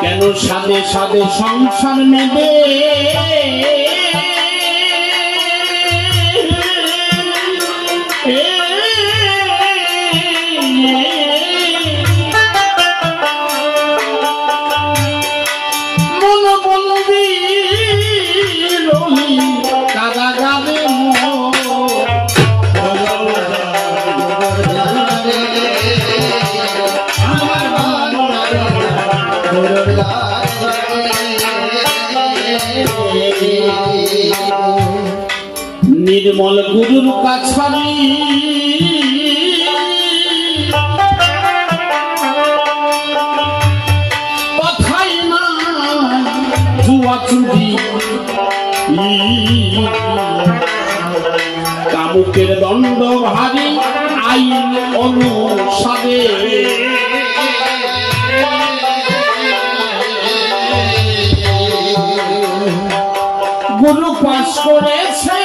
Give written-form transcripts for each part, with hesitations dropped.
কেন সাদে সাদে সংসার নেবে निर्मल गुरुर काछारी कथाई ना जुआ चुरी कामुकेर दंड भारी आईन अनुसारे गुरु पास करेছে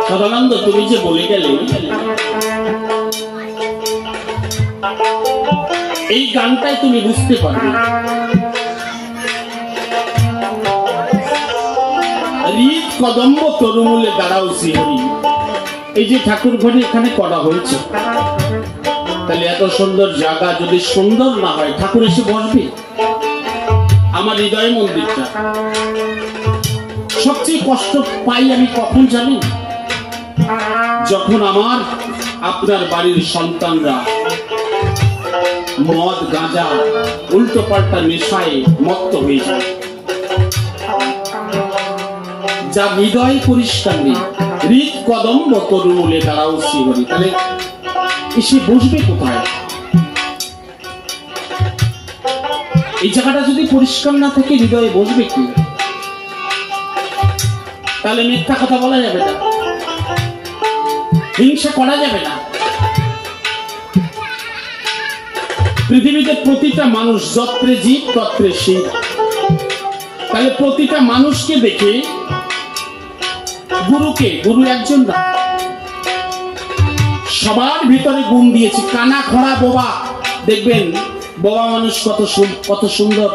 सदानंद তুমি যে বলে গেলে এই গানটাই তুমি বুঝতে পারবে রিত কদম্ব তরুমূলে দাঁড়াও শ্রীহরি এই যে ঠাকুর ঘরে এখানে করা হয়েছে তাহলে এত সুন্দর জায়গা যদি সুন্দর না হয় ঠাকুর এসে বসবে আমার হৃদয় মন্দিরটা সবচেয়ে কষ্ট পাই আমি কখন জানি যখন আমার আপনার বাড়ির সন্তানরা মদ গাঁজা উল্টো পাল্টা নেশায় মত্ত হয়ে যায় যা হৃদয় পরিষ্কার নেই হৃদ কদম্ব তরুমূলে দাঁড়াও শ্রীহরি তাহলে এসে বসবে কোথায় এই জায়গাটা যদি পরিষ্কার না থাকে হৃদয়ে বসবে কি তাহলে মিথ্যা কথা বলা যাবে না হিংসা করা যাবে না পৃথিবীতে প্রতিটা মানুষ যত্রে জীব তত্রে শিব তাহলে প্রতিটা মানুষকে দেখে গুরু একজন না সবার ভিতরে গুণ দিয়েছে কানা খোড়া বোবা দেখবেন বোবা মানুষ কত সুন্দর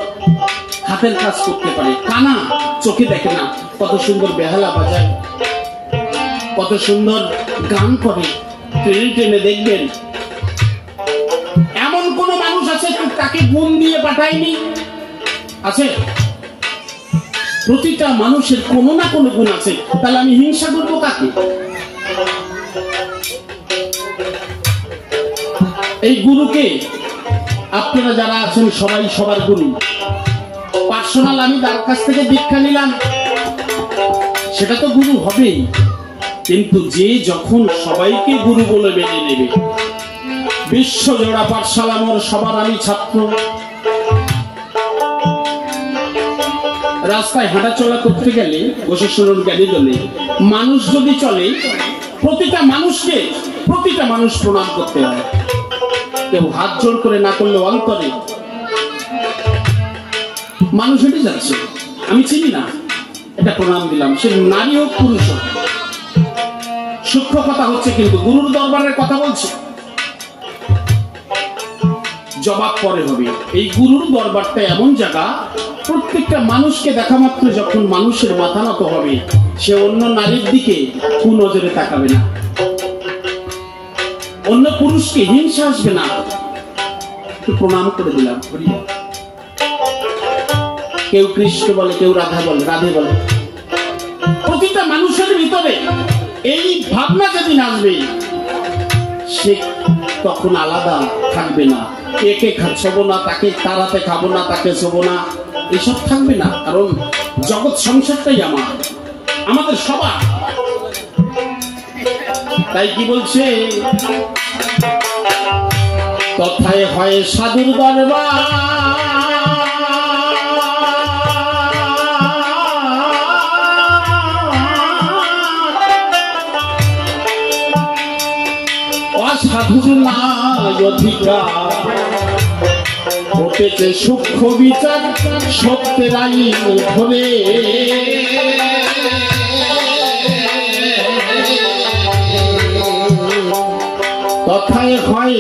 হাতের কাজ করতে পারে কানা চোখে দেখে না কত সুন্দর বেহালা বাজায় কত সুন্দর গান করে ট্রেনে ট্রেনে দেখবেন এমন কোন মানুষ আছে তাকে গুণ দিয়ে পাঠায়নি আছে প্রতিটা মানুষের কোনো না কোনো গুণ আছে তাহলে আমি হিংসা করবো কাকে এই গুরুকে আপনারা যারা আছেন সবাই সবার গুরু পার্সোনাল আমি তার কাছ থেকে দীক্ষা নিলাম সেটা তো গুরু হবেই কিন্তু যে যখন সবাইকে গুরু বলে মেনে নেবে বিশ্বজোড়া পাঠশালা মোর সবার আমি ছাত্র রাস্তায় হাঁটাচলা করতে গেলে বসে শুনুন গাড়ি দলে মানুষ যদি চলে প্রতিটা মানুষকে প্রতিটা মানুষ প্রণাম করতে হয় কেউ হাত জোড় করে না করলে অন্তরে মানুষ হেঁটে যাচ্ছে, আমি চিনি না, এটা প্রণাম দিলাম, সে নারী হোক পুরুষ হোক। সূক্ষ্ম কথা হচ্ছে কিন্তু গুরুর দরবারের কথা বলছে, জবাব পরে হবে। এই গুরুর দরবারটা এমন জায়গা, প্রত্যেকটা মানুষকে দেখা মাত্র যখন মানুষের মাথা নত হবে, সে অন্য নারীর দিকে কুনজরে তাকাবে না, অন্য পুরুষকে হিংসা আসবে না। প্রণাম করে দিলাম। কেউ কৃষ্ণ বলে, কেউ রাধা বলে, রাধে বলে। প্রতিটা মানুষের ভিতরে এই ভাবনা যেদিন আসবে, সে তখন আলাদা থাকবে না। একে খাবো না, তাকে তারাতে খাবো না, তাকে শোবো না, এসব থাকবে না। কারণ জগৎ সংসারটাই আমাদের সবার। তাই কি বলছে, তথায় হয় সাধুর দরবার, অসাধুর নাই অধিকার, ঘটেছে সূক্ষ্ম বিচার সত্যের আইন ধরে। তথায় হয়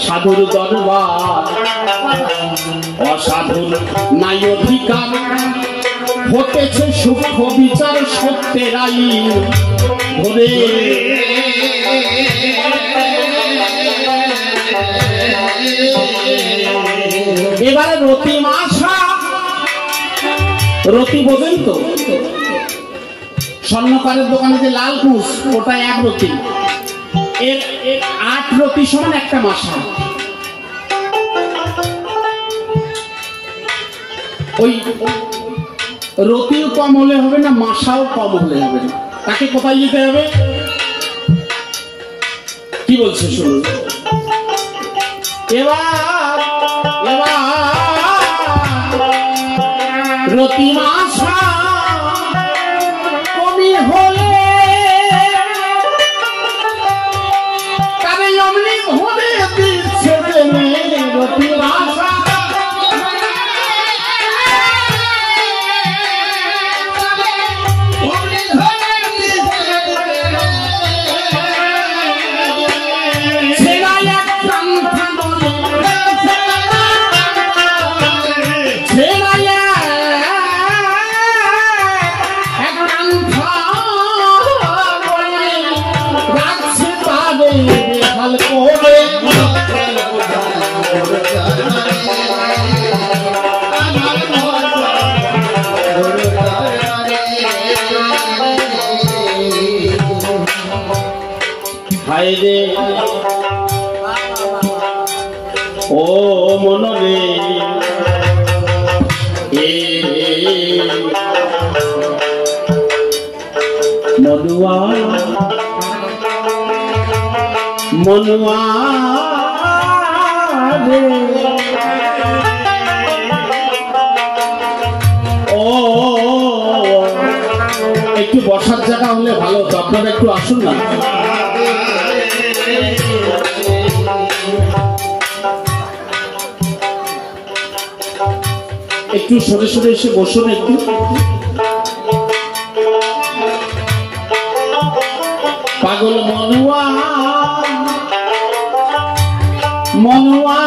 সাধুর দরবার, অসাধুর নাই অধিকার, ঘটেছে সূক্ষ্ম বিচার সত্যের আইন ধরে। এবারে রতি মাসা, রতি বোঝেন তো, স্বর্ণকারের দোকানে যে লাল কুশ, ওটা এক রতি, এর 8 রতি সমান একটা মাসা। ওই রতিও কম হলে হবে না, মাসাও কম হলে হবে না। তাকে কোথায় যেতে হবে, কি বলছে শুনুন। এবার রতি মাসা কমি হলে তবে অমনি ভরে দিচ্ছে রতি মাসা। রে ও মনরে মনুয়া মনুয়া রে ও একটু বসার জায়গা হলে ভালো তো, আপনারা একটু আসুন না। একটু সরে সরে এসে বসুন একটু। পাগল মনুয়া মনুয়া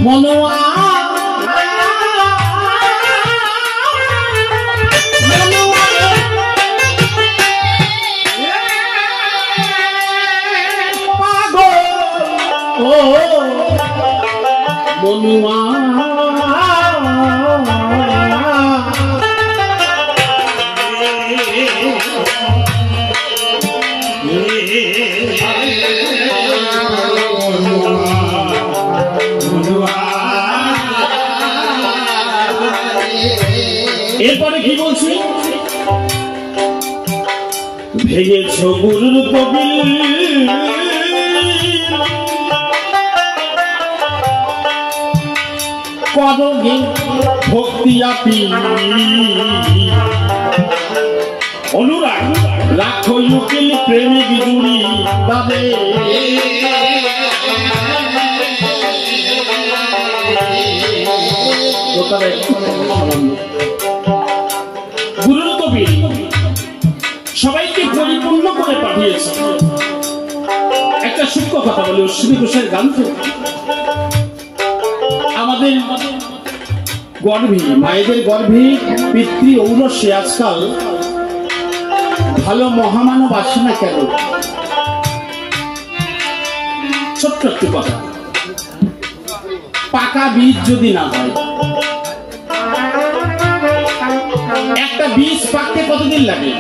মনুয়া পাগল ও মনুয়া এরপরে কি বলছি, ভেঙেছ গুরুর কবিল করোগে ভক্তি আপি, অনুরাগ রাখো উকিল প্রেমিক জুড়ি বাবে, গুরুর কবির সবাইকে পরিপূর্ণ করে পাঠিয়েছে। একটা সূক্ষ্ম কথা বলি, অশ্বিনী ঘোষের গান তো আমাদের গর্ভে, মায়েদের গর্ভে পিতৃ ঔরসে আজকাল ভালো মহামানব আসে না কেন? ছোট্ট একটি কথা, পাকা বীজ যদি না হয়, একটা বীজ পাকতে কতদিন লাগে?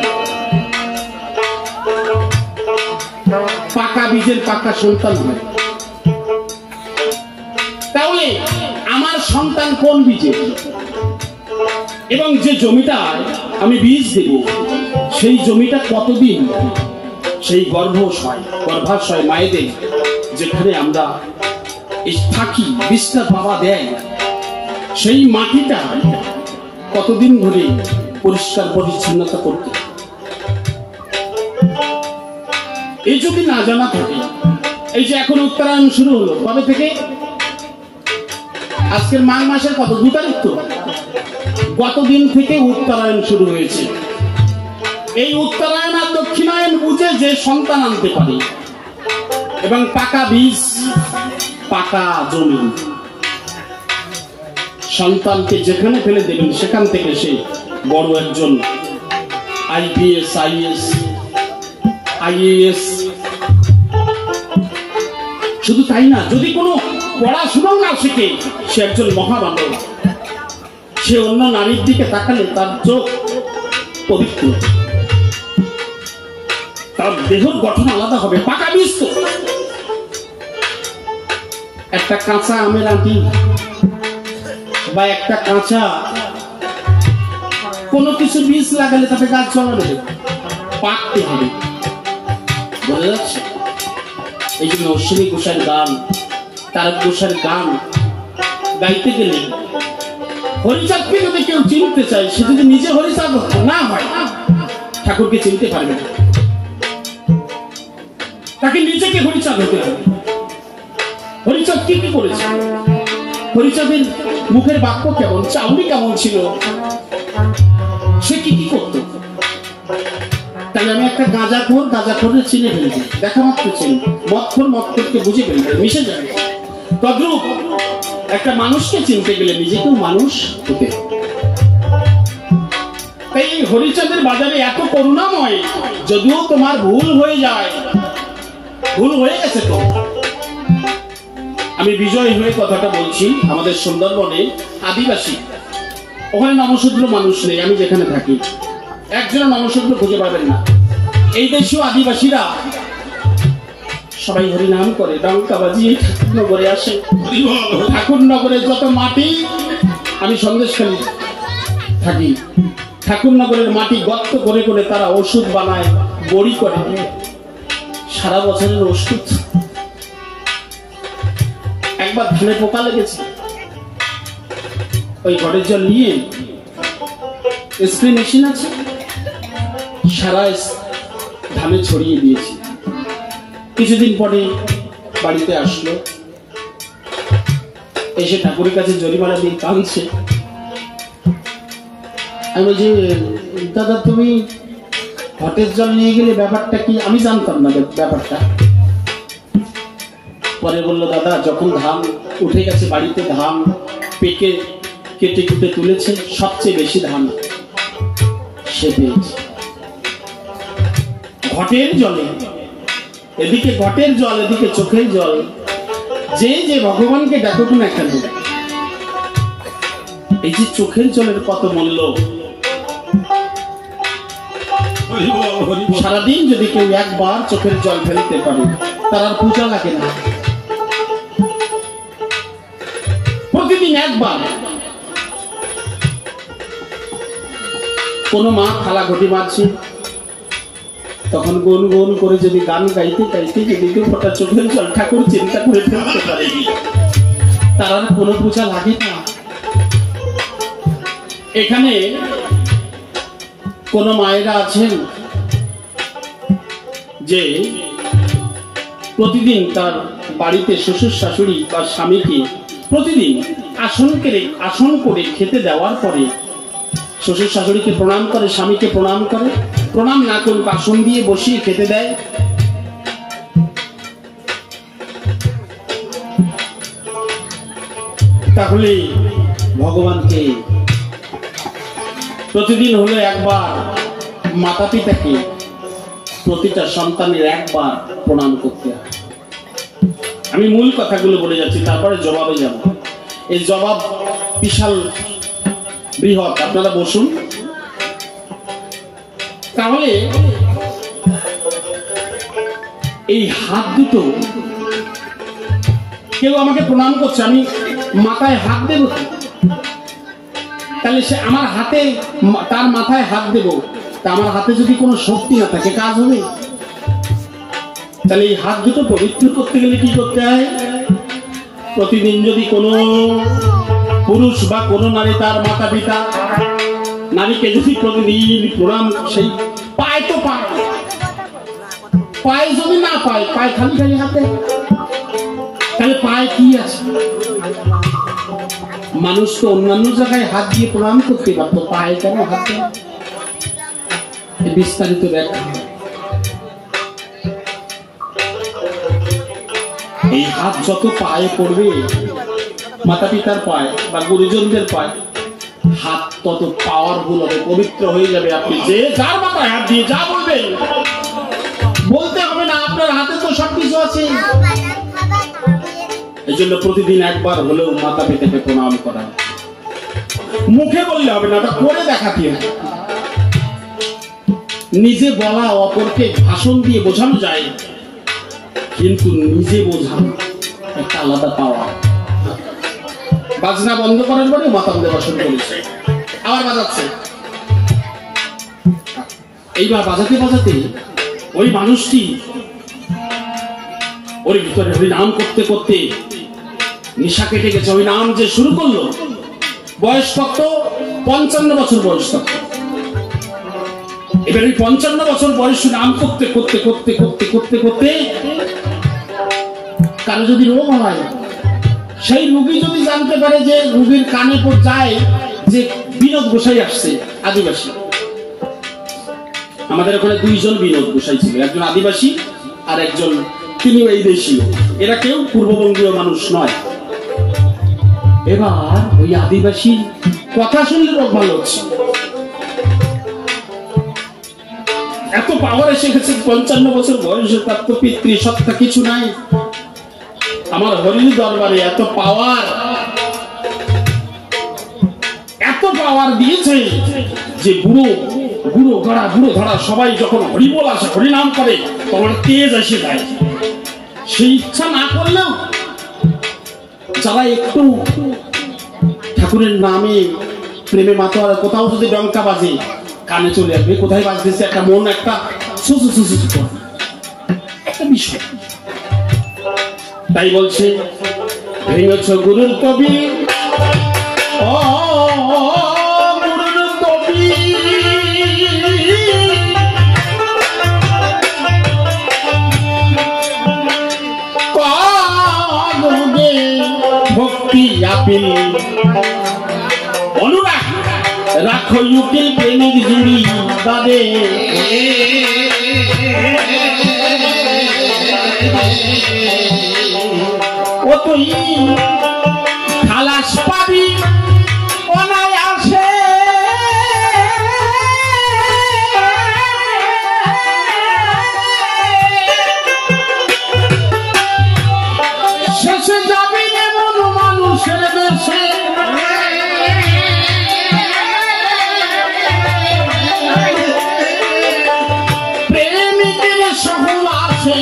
পাকা বীজের পাকা সন্তান হয়। তাহলে আমার সন্তান কোন বীজের? এবং যে জমিটা আমি বীজ দেব সেই জমিটা কতদিন সেই গর্ভাশয় মায়েদের যেখানে আমরা থাকি, বীজটা বাবা দেয়, সেই মাটিটা কতদিন ধরে পরিষ্কার পরিচ্ছন্নতা করতে, এই যদি না জানা থাকে, এই যে এখন উত্তরায়ণ শুরু হলো কবে থেকে? আজকের মাঘ মাসের কত 2 তারিখ তো, গতদিন থেকে উত্তরায়ণ শুরু হয়েছে। এই উত্তরায়ণ আর দক্ষিণায়ন বুঝে যে সন্তান আনতে পারে, এবং পাকা বীজ পাকা জমি, সন্তানকে যেখানে ফেলে দেবেন সেখান থেকে সে বড় একজন আইপিএস, আইএস, আইএএস, শুধু তাই না, যদি কোনো পড়াশোনা না শিখে সে একজন মহামানব। সে অন্য নারীর দিকে তাকালে তার চোখ পবিত্র, তার দেহর গঠন আলাদা হবে। পাকা বীজ তো, একটা কাঁচা আমের আঁটি বা একটা কাঁচা কোনো কিছু বীজ লাগালে তাতে গাছ জন্মাবে, পাকতে হবে, বোঝা যাচ্ছে? এই জন্য অশ্বিনী ঘোষের গান, তারক ঘোষের গান গাইতে গেলে হরিচাঁদকে যদি কেউ চিনতে চায়, সে যদি নিজে হরিচাঁদ না হয় ঠাকুরকে চিনতে পারবে না। তাকে নিজেকে হরিচাঁদ হতে হবে। হরিচাঁদ কি কি করেছে? হরিচাঁদের মুখের বাক্য কেমন, চাউনি কেমন ছিল, সে কি কি করতো? তাই আমি একটা গাঁজাখোর চিনে ফেলবো, দেখা মাত্র চিনি, মদখোরকে বুঝে ফেলবে, মিশে যাবে। তদ্রূপ একটা মানুষকে চিনতে গেলে নিজেকেও মানুষ হতে। তাই এই হরিচাঁদের বাজারে এত করুণাময়, যদিও তোমার ভুল হয়ে যায়, ভুল হয়ে গেছে তো। আমি বিজয় হয়ে কথাটা বলছি, আমাদের সুন্দরবনে আদিবাসী, ওখানে নমশূদ্র মানুষ নেই। আমি যেখানে থাকি একজন নমশূদ্র খুঁজে পাবেন না। এই দেশীয় আদিবাসীরা সবাই হরিনাম করে, ডঙ্কা বাজিয়ে ঠাকুরনগরে আসে। ঠাকুরনগরের যত মাটি, আমি সন্দেশখালী থাকি, ঠাকুরনগরের মাটি গর্ত করে করে তারা ওষুধ বানায়, বড়ি করে, সারা বছরের ওষুধ। একবার ধানে পোকা লেগেছে, ওই ঘরের জল নিয়ে স্প্রে মেশিন আছে, সারা ধানে ছড়িয়ে দিয়েছি। কিছুদিন পরে বাড়িতে আসলো, এসে ঠাকুরের কাছে জরিমানা দিয়ে কাঁদছে। আমি বলছি, দাদা তুমি ঘটের জল নিয়ে গেলে ব্যাপারটা কি? আমি জানতাম না ব্যাপারটা। পরে বললো, দাদা যখন ধান উঠে গেছে বাড়িতে, ধান পেকে কেটে কুটে তুলেছে, সবচেয়ে বেশি ধান সে পেয়েছে ঘটের জলে। এদিকে ঘটের জল, এদিকে চোখের জল। যে যে ভগবানকে ডাকুক না কেন, এই যে চোখের জলের কত মূল্য। সারাদিন যদি কেউ একবার চোখের জল ফেলতে পারে, তার আর পূজা লাগে না। প্রতিদিন একবার কোনো মা থালা ঘটি মারছে, তখন গুন গুন করে যদি গান গাইতে গাইতে যদি কেউ ফোটা চোখের জল ঠাকুর চিন্তা করে ফেলতে পারে, তার আর কোনো পূজা লাগে না। এখানে কোন মায়েরা আছেন যে প্রতিদিন তার বাড়িতে শ্বশুর শাশুড়ি বা স্বামীকে প্রতিদিন আসন করে খেতে দেওয়ার পরে শ্বশুর শাশুড়িকে প্রণাম করে, স্বামীকে প্রণাম করে, প্রণাম না করুক আসন দিয়ে বসিয়ে খেতে দেয়। তাহলে ভগবানকে প্রতিদিন হলে একবার, মাতা পিতাকে প্রতিটা সন্তানের একবার প্রণাম করতে হয়। আমি মূল কথাগুলো বলে যাচ্ছি, তারপরে জবাবে যাব। এই জবাব বিশাল বৃহৎ, আপনারা বসুন। তাহলে এই হাত দুটো, কেউ আমাকে প্রণাম করছে, আমি মাথায় হাত দেব, তাহলে সে আমার হাতে, তার মাথায় হাত দেব, তা আমার হাতে যদি কোনো শক্তি না থাকে কাজ হবে? তাহলে এই হাত দুটো পবিত্র করতে গেলে কি করতে হয়? প্রতিদিন যদি কোনো পুরুষ বা কোনো নারী, তার মাতা পিতা নারীকে যদি প্রতিদিন প্রণাম, সেই পায় তো পায়, পায় যদি না পায়, পায় খালি খালি হাতে, তাহলে পায় কি আছে? মানুষ তো অন্যান্য জায়গায় হাত দিয়ে প্রণাম করতে পারতো, পায় কেন হাতে? বিস্তারিত ব্যাখ্যা। এই হাত যত পায়ে পড়বে, মাতা পিতার পায় বা গুরুজনদের পায়, হাত তত পাওয়ারফুল হবে, পবিত্র হয়ে যাবে। আপনি যে যার মাথায় হাত দিয়ে যা বলবেন, বলতে হবে না, আপনার হাতে তো সবকিছু আছে। এই জন্য প্রতিদিন একবার হলেও মাতা পিতাকে প্রণাম করা, মুখে বললে হবে না, ওটা করে দেখাতে হবে। নিজে বলা অপরকে ভাষণ দিয়ে বোঝানো যায়, কিন্তু নিজে বোঝানো একটা আলাদা পাওয়া। বাজনা বন্ধ করার পরে মাতাম দেওয়া শুরু করেছে, আবার বাজাচ্ছে। এইবার বাজাতে বাজাতে ওই মানুষটি ওর ভিতরে হরিনাম করতে করতে নেশা কেটে গেছে। ওই নাম যে শুরু করলো, বয়স কত? 55 বছর বয়স তখন। এবার ওই 55 বছর বয়সে নাম করতে করতে করতে করতে করতে করতে কারো যদি রোগ হয়, সেই রোগী যদি জানতে পারে যে রোগীর কানে পর যায় যে বিনোদ গোসাই আসছে, আদিবাসী। আমাদের ওখানে দুইজন বিনোদ গোসাই ছিল, একজন আদিবাসী আর একজন তিনিও এই দেশি। এরা কেউ পূর্ববঙ্গীয় মানুষ নয়। এবার ওই আদিবাসী কথা শুনলে রোগ ভালো হচ্ছে, এত পাওয়ার এসে গেছে। 55 বছর বয়সে তার তো পিতৃসত্তা কিছু নাই। আমার হরিণ দরবারে এত পাওয়ার দিয়েছে যে বুড়ো ধরা সবাই যখন হরিবোল আসে, হরিনাম করে, তখন তেজ এসে যায়। সেই ইচ্ছা না করলেও যারা একটু ঠাকুরের নামে প্রেমে মাতোয়ারা, কোথাও যদি ডঙ্কা বাজে কানে চলে আসবে, কোথায় বাজতেছে একটা মন একটা একটা বিষয়। তাই বলছে, ভেঙেছ গুরুর কবি, ও গুরুর কবি, ভক্তি আপিল অনুরাগ রাখো ইউকিল প্রেমিক জুড়ি দাদে। ও তুই খালাস পাবি অনায়াসে, শেষে যাবি এমন মানুষের দেশে, প্রেমিকের সহবাসে,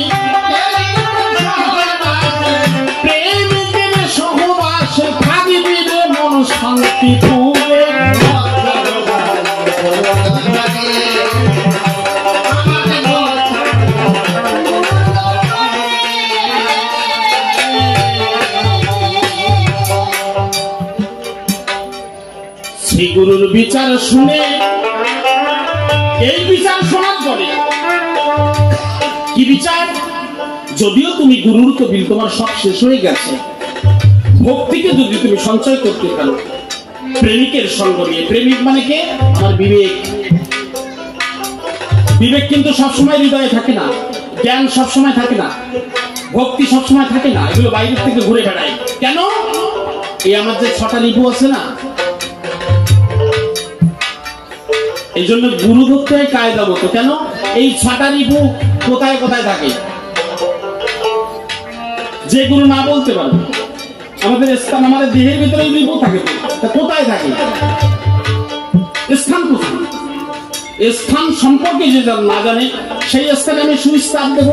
প্রেমিকের সহবাসে থাকবি রে মন শান্তি পুরে। বিচার শুনে, এই বিচার শোনার পরে কি বিচার? যদিও তুমি গুরুর কবিল, তোমার সব শেষ হয়ে গেছে, ভক্তিকে যদি তুমি সঞ্চয় করতে পারো, প্রেমিকের সঙ্গ নিয়ে, প্রেমিক মানে কে? আমার বিবেক। বিবেক কিন্তু সবসময় হৃদয়ে থাকে না, জ্ঞান সবসময় থাকে না, ভক্তি সবসময় থাকে না, এগুলো বাইরের থেকে ঘুরে বেড়ায়। কেন? এই আমার যে 6টা রিপু আছে না, এই জন্য গুরু ধরতে হয় কায়দা মতো। কেন? এই 6টা রিপু কোথায় কোথায় থাকে, যে গুরু না বলতে পারবে। আমাদের স্থান, আমাদের দেহের ভিতরে রিপু থাকে, কোথায় থাকে? স্থান কোথায়? স্থান সম্পর্কে যে না জানে, সেই স্থানে আমি সুইচ চাপ দেব।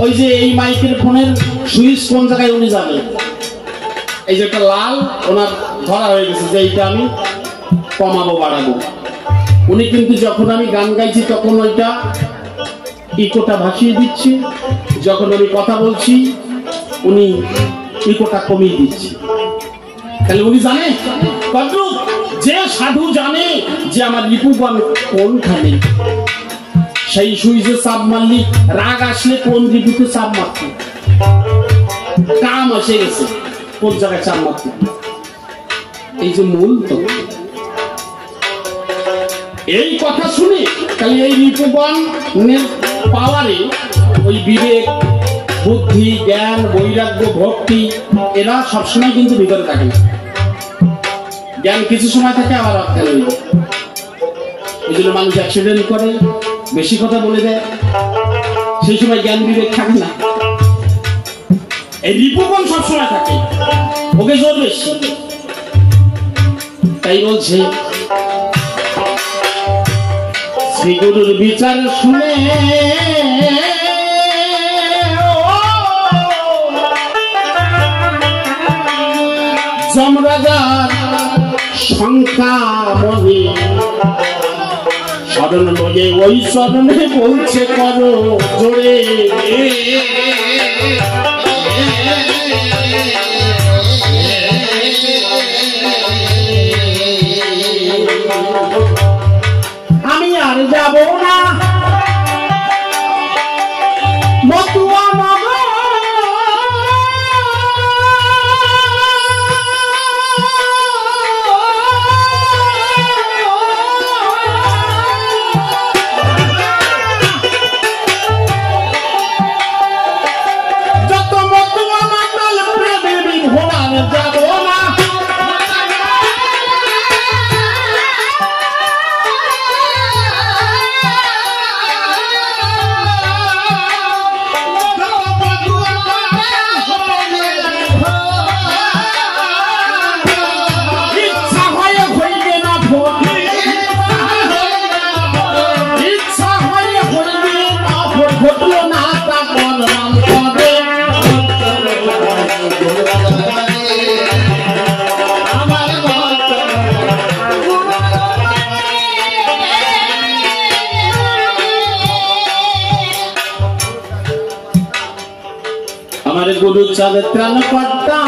ওই যে এই মাইকের ফোনের সুইচ কোন জায়গায় উনি জানে। এই যে একটা লাল ওনার ধরা হয়ে গেছে যে এইটা আমি কমাবো বাড়াবো। উনি কিন্তু যখন আমি গান গাইছি তখন ওইটা ইকোটা ভাসিয়ে দিচ্ছে, যখন আমি কথা বলছি উনি ইকোটা কমিয়ে দিচ্ছে। তাহলে উনি জানে কতটুক? যে সাধু জানে যে আমার রিপুগণ কোনখানে, সেই সুইচে চাপ মারলি রাগ আসলে কোন রিপুতে চাপ মারত, কাম এসে গেছে কোন জায়গায় চাপ মারত। এই যে মূল তো এই কথা শুনে, তাহলে এই রিপুগণের পাওয়ারে ওই বিবেক, বুদ্ধি, জ্ঞান, বৈরাগ্য, ভক্তি এরা সবসময় কিন্তু ভিতরে থাকে। জ্ঞান কিছু সময় থাকে, আবার অজ্ঞান হয়ে যায়। এই জন্য মানুষ অ্যাক্সিডেন্ট করে, বেশি কথা বলে দেয়, সেই সময় জ্ঞান বিবেক থাকে না। এই রিপুগণ সবসময় থাকে, ওকে জোর বেশি। তাই বলছে শ্রী গুরুর বিচার শুনে যমরাজার শঙ্কা মনে শরণ লয়ে ওই শরণে বলছে করো জোরে। আমি আর যাব না মতুয়া মগো, যত মতুয়া মাতাল প্রেমী ভোলার যাব না। আমার গুরু চাঁদ ত্রাণ কর্তা,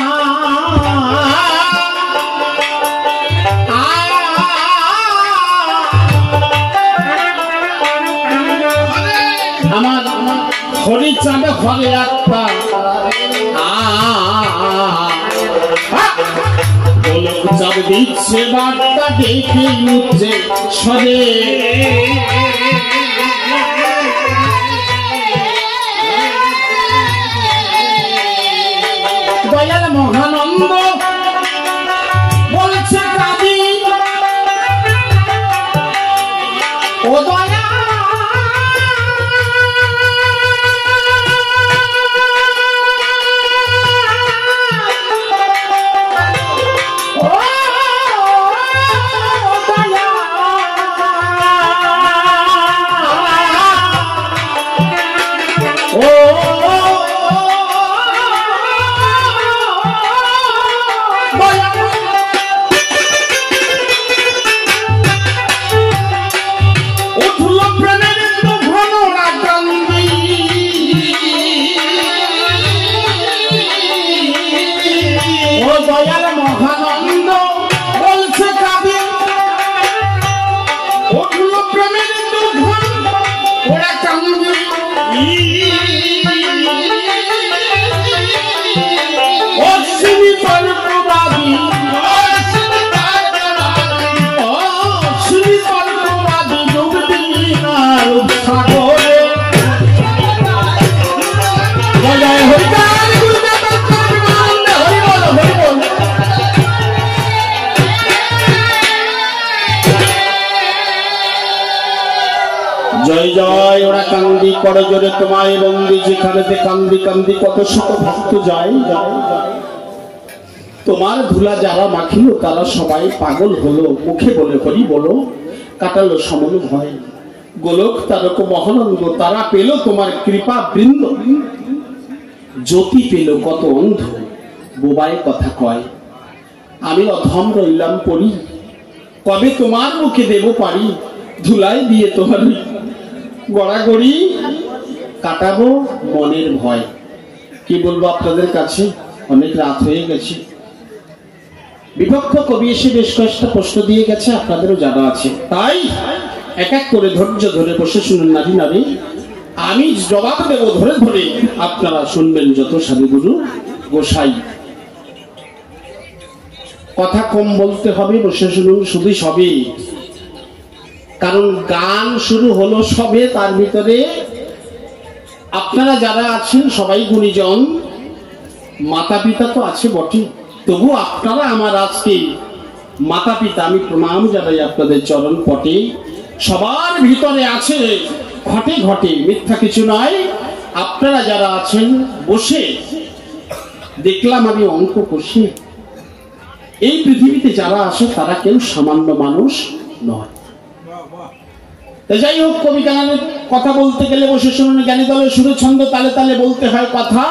আমার হরি চাঁদ ঘরে আত্মা গোলক চাঁদ দিচ্ছে বার্তা, দেখে উঠছে সরে। দয়াল মহানন্দ বলছে কাদি ও দয়া, ও দয়া করজোরে তোমায় বন্দি, যেখানেতে কান্দি কান্দি কত শত ভক্ত যায় যায় যায়। তোমার ধুলা যারা মাখিল তারা সবাই পাগল হলো, মুখে বলে হরি বলো, কাটালো সমন ভয়। গোলক তারক মহানন্দ তারা পেল তোমার কৃপা বৃন্দ, জ্যোতি পেল কত অন্ধ বোবায় কথা কয়। আমি অধম রইলাম পড়ি, কবে তোমার মুখে দেব পারি, ধুলাই দিয়ে তোমার গড়াগড়ি কাটাবো মনের ভয়। কি বলবো আপনাদের কাছে, অনেক রাত হয়ে গেছে। বিপক্ষ কবি এসে বেশ কয়েকটা প্রশ্ন দিয়ে গেছে, আপনাদেরও জানা আছে, তাই এক এক করে ধৈর্য ধরে বসে শুনুন নারী নারী, আমি জবাব দেব ধরে ধরে, আপনারা শুনবেন যত সাধুগুরু গোসাই। কথা কম বলতে হবে, বসে শুনুন শুধু সবে, কারণ গান শুরু হলো সবে, তার ভিতরে আপনারা যারা আছেন সবাই গুণীজন, মাতা পিতা তো আছে বটে, তবু আপনারা আমার আজকে মাতা পিতা, আমি প্রণাম জানাই আপনাদের চরণ পটে। সবার ভিতরে আছে ঘটে ঘটে, মিথ্যা কিছু নয়। আপনারা যারা আছেন বসে, দেখলাম আমি অঙ্ক কষে, এই পৃথিবীতে যারা আসে তারা কেউ সামান্য মানুষ নয়। যাই হোক, কবি গানের কথা বলতে গেলে বসে শুনুন, জ্ঞানী দলে সুরে ছন্দ তালে তালে বলতে হয় কথা।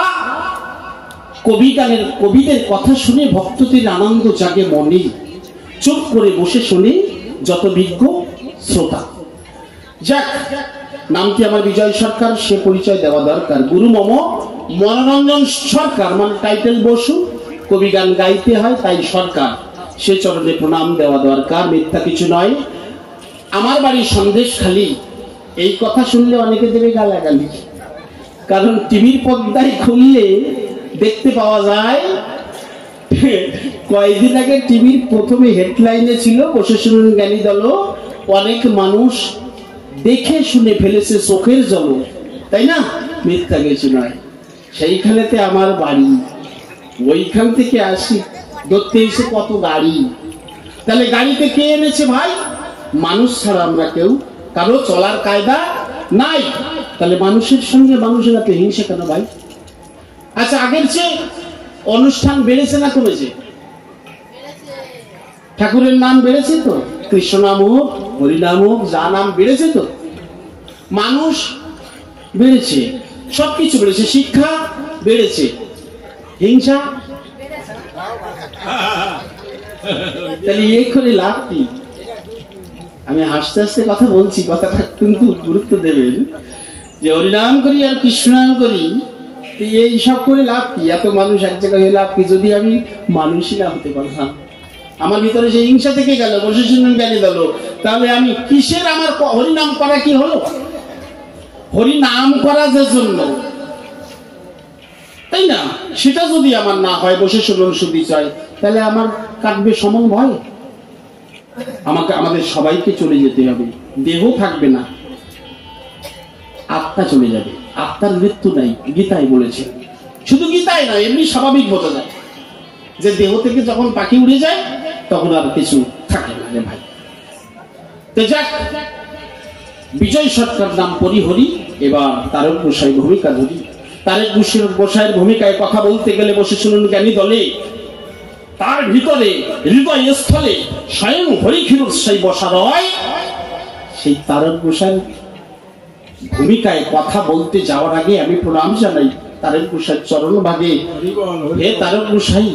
কবি গানের কবিদের কথা শুনে ভক্তদের আনন্দ জাগে মনে, চুপ করে বসে শুনে যত বিজ্ঞ শ্রোতা। যাক, নামটি আমার বিজয় সরকার, সে পরিচয় দেওয়া দরকার। গুরু মম মনোরঞ্জন সরকার, মানে টাইটেল বসু, কবি গান গাইতে হয় তাই সরকার, সে চরণে প্রণাম দেওয়া দরকার, মিথ্যা কিছু নয়। আমার বাড়ি সন্দেশখালি, এই কথা শুনলে অনেকে দেবে গালাগালি, কারণ টিভির পর্দায় খুললে দেখতে পাওয়া যায়, কয়েকদিন আগে টিভির প্রথমে হেডলাইনে ছিল বসে শুনুন জ্ঞানী দল, অনেক মানুষ দেখে শুনে ফেলেছে চোখের জল, তাই না? মিথ্যা কিছু নয়। সেইখানেতে আমার বাড়ি, ওইখান থেকে আসি, ধরতে এসে কত গাড়ি। তাহলে গাড়িতে কে এনেছে ভাই? মানুষ ছাড়া আমরা কেউ কারো চলার কায়দা নাই। তাহলে মানুষের সঙ্গে মানুষের হাতে হিংসা কেন ভাই? আচ্ছা, আগের চেয়ে অনুষ্ঠান বেড়েছে না কমেছে? ঠাকুরের নাম বেড়েছে তো, কৃষ্ণ নাম হোক হরিনাম হোক, যা নাম বেড়েছে তো, মানুষ বেড়েছে, সবকিছু বেড়েছে, শিক্ষা বেড়েছে, হিংসা তাহলে এই করে লাভ কি? আমি হাসতে হাসতে কথা বলছি, কথাটা কিন্তু গুরুত্ব দেবেন, যে হরিনাম করি আর কৃষ্ণ নাম করি, এই সব করে লাভ কি? এত মানুষ এক জায়গায় হয়ে লাভ কি? যদি আমি মানুষই না হতে পারতাম, আমার ভিতরে সেই হিংসা থেকে গেল, বসে শুনুন জ্ঞানী দল, তাহলে আমি কিসের, আমার হরিনাম করা কি হলো? হরিনাম করা যে জন্য, তাই না? সেটা যদি আমার না হয়, বসে শুনুন শুধু চাই, তাহলে আমার কাটবে সমন ভয়। আমাদের সবাইকে চলে যেতে হবে, দেহ থাকবে না, আত্মা চলে যাবে, আত্মার মৃত্যু নাই, গীতায় বলেছে। শুধু গীতায় নয়, এমনি স্বাভাবিক বোঝা যায় যে দেহ থেকে যখন পাখি উড়ে যায় তখন আর কিছু থাকে না রে ভাই। তো যাক, বিজয় সরকার নাম পরিহরি, এবার তারক গোসাই ভূমিকা ধরি। তারক গোসাইয়ের ভূমিকায় কথা বলতে গেলে বসে শুনুন জ্ঞানী দলে, তার ভিতরে হৃদয় স্থলে স্বয়ং হরিক্ষীরোৎসাই বসা রয়। সেই তারক গোসাইয়ের ভূমিকায় কথা বলতে যাওয়ার আগে আমি প্রণাম জানাই তারক গোসাইয়ের চরণ ভাগে। হে তারক গোসাই,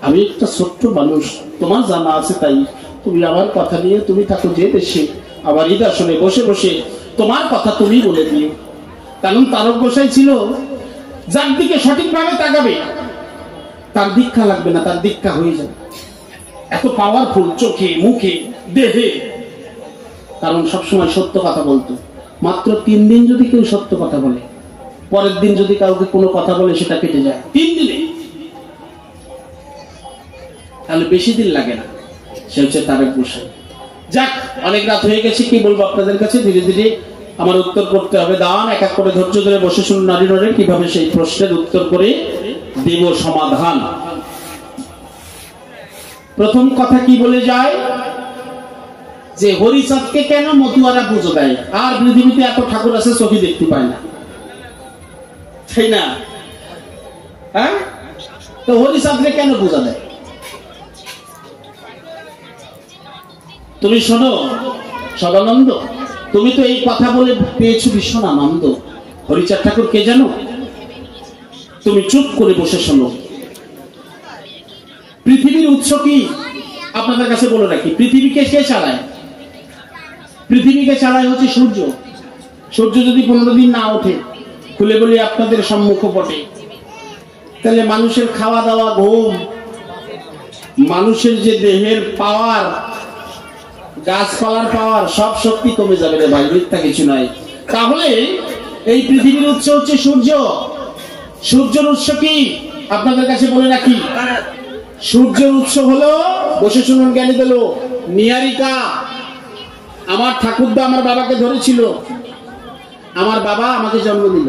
আমি একটা ছোট্ট মানুষ, তোমার জানা আছে তাই তুমি আমার কথা নিয়ে, তুমি থাকো যে দেশে, আবার এই আসনে বসে বসে তোমার কথা তুমি বলে দিও। কারণ তারক গোসাই ছিল যার দিকে সঠিকভাবে তাকাবে তার দীক্ষা লাগবে না, তার দীক্ষা হয়ে যাবে। এত পাওয়ারফুল চোখে, মুখে, দেহে, কারণ সবসময় সত্য কথা বলতো। মাত্র 3 দিন যদি কেউ সত্য কথা বলে, পরের দিন যদি কাউকে কোনো কথা বলে সেটা কেটে যায় 3 দিনে, তাহলে বেশি দিন লাগে না। সে হচ্ছে তারক গোসাই। যাক, অনেক রাত হয়ে গেছে, কি বলবো আপনাদের কাছে, ধীরে ধীরে আমার উত্তর করতে হবে। দান এক এক করে ধৈর্য ধরে বসে শুনুন নারী নরে, কিভাবে সেই প্রশ্নের উত্তর করে দেব সমাধান। প্রথম কথা কি বলে যায়? যে হরিচাঁদকে কেন মতুয়ারা পুজো দেয়, আর পৃথিবীতে এত ঠাকুর আছে চোখে দেখতে পায় না, তাই না? হ্যাঁ, তো হরিচাঁদকে কেন পূজা দেয়? তুমি শোনো সদানন্দ, তুমি তো এই কথা বলে পেয়েছো ভীষণ আনন্দ। হরিচাঁদ ঠাকুর কে জানো? তুমি চুপ করে বসে শোনো। পৃথিবীর উৎস কি আপনাদের কাছে বলে রাখি। পৃথিবীকে কে চালায়? পৃথিবীকে চালায় হচ্ছে সূর্য। সূর্য যদি 15 দিন না ওঠে, খুলে বলি আপনাদের সম্মুখ পটে, তাহলে মানুষের খাওয়া দাওয়া, ঘুম, মানুষের যে দেহের পাওয়ার, গাছপালার পাওয়ার, সব শক্তি কমে যাবে রে ভাই, মিথ্যা কিছু নয়। তাহলে এই পৃথিবীর উৎস হচ্ছে সূর্য। সূর্যের উৎস কি আপনাদের কাছে বলে রাখি। সূর্যের উৎস হলো, বসে শুনুন জ্ঞানী দিল, নিহারিকা। আমার ঠাকুরদা আমার বাবাকে ধরেছিল, আমার বাবা আমাকে জন্ম দিল।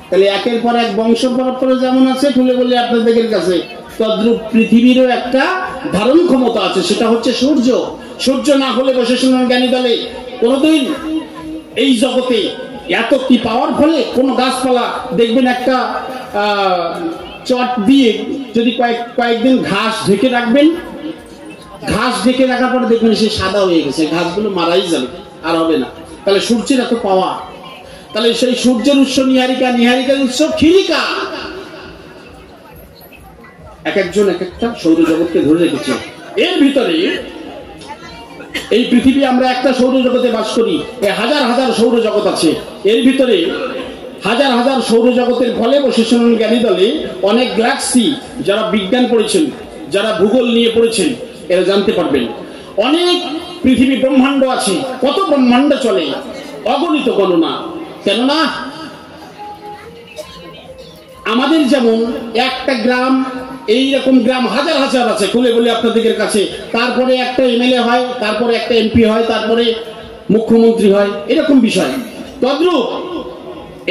তাহলে একের পর এক বংশ পরম্পরা যেমন আছে, খুলে বলি আপনাদের কাছে, তদ্রূপ পৃথিবীরও একটা ধারণ ক্ষমতা আছে, সেটা হচ্ছে সূর্য। সূর্য না হলে, বসে শুনুন জ্ঞানী দলে, কোনদিন এই জগতে এত কি পাওয়ার ফলে কোন গাছপালা দেখবেন একটা চট দিয়ে যদি কয়েকদিন ঘাস ঢেকে রাখবেন, ঘাস ঢেকে রাখার পরে দেখবেন সে সাদা হয়ে গেছে, ঘাসগুলো মারাই যাবে, আর হবে না। তাহলে সূর্যের এত পাওয়া। তাহলে সেই সূর্যের উৎস নিহারিকা, নিহারিকার উৎস খিরিকা। এক একজন এক একটা সৌরজগৎকে ধরে রেখেছে। এর ভিতরে এই পৃথিবী, আমরা একটা সৌরজগতে বাস করি, হাজার হাজার সৌরজগৎ আছে। এর ভিতরে হাজার হাজার সৌরজগতের ফলে, বসে শুনুন জ্ঞানী দলে, অনেক গ্যালাক্সি, যারা বিজ্ঞান পড়েছেন, যারা ভূগোল নিয়ে পড়েছেন, এরা জানতে পারবেন। অনেক পৃথিবী ব্রহ্মাণ্ড আছে, কত ব্রহ্মাণ্ড চলে, অগণিত গণনা। কেননা আমাদের যেমন একটা গ্রাম, এইরকম গ্রাম হাজার হাজার আছে, খুলে বলি আপনাদের কাছে। তারপরে একটা এমএলএ হয়, তারপরে একটা এমপি হয়, তারপরে মুখ্যমন্ত্রী হয়, এরকম বিষয়। তদ্রূপ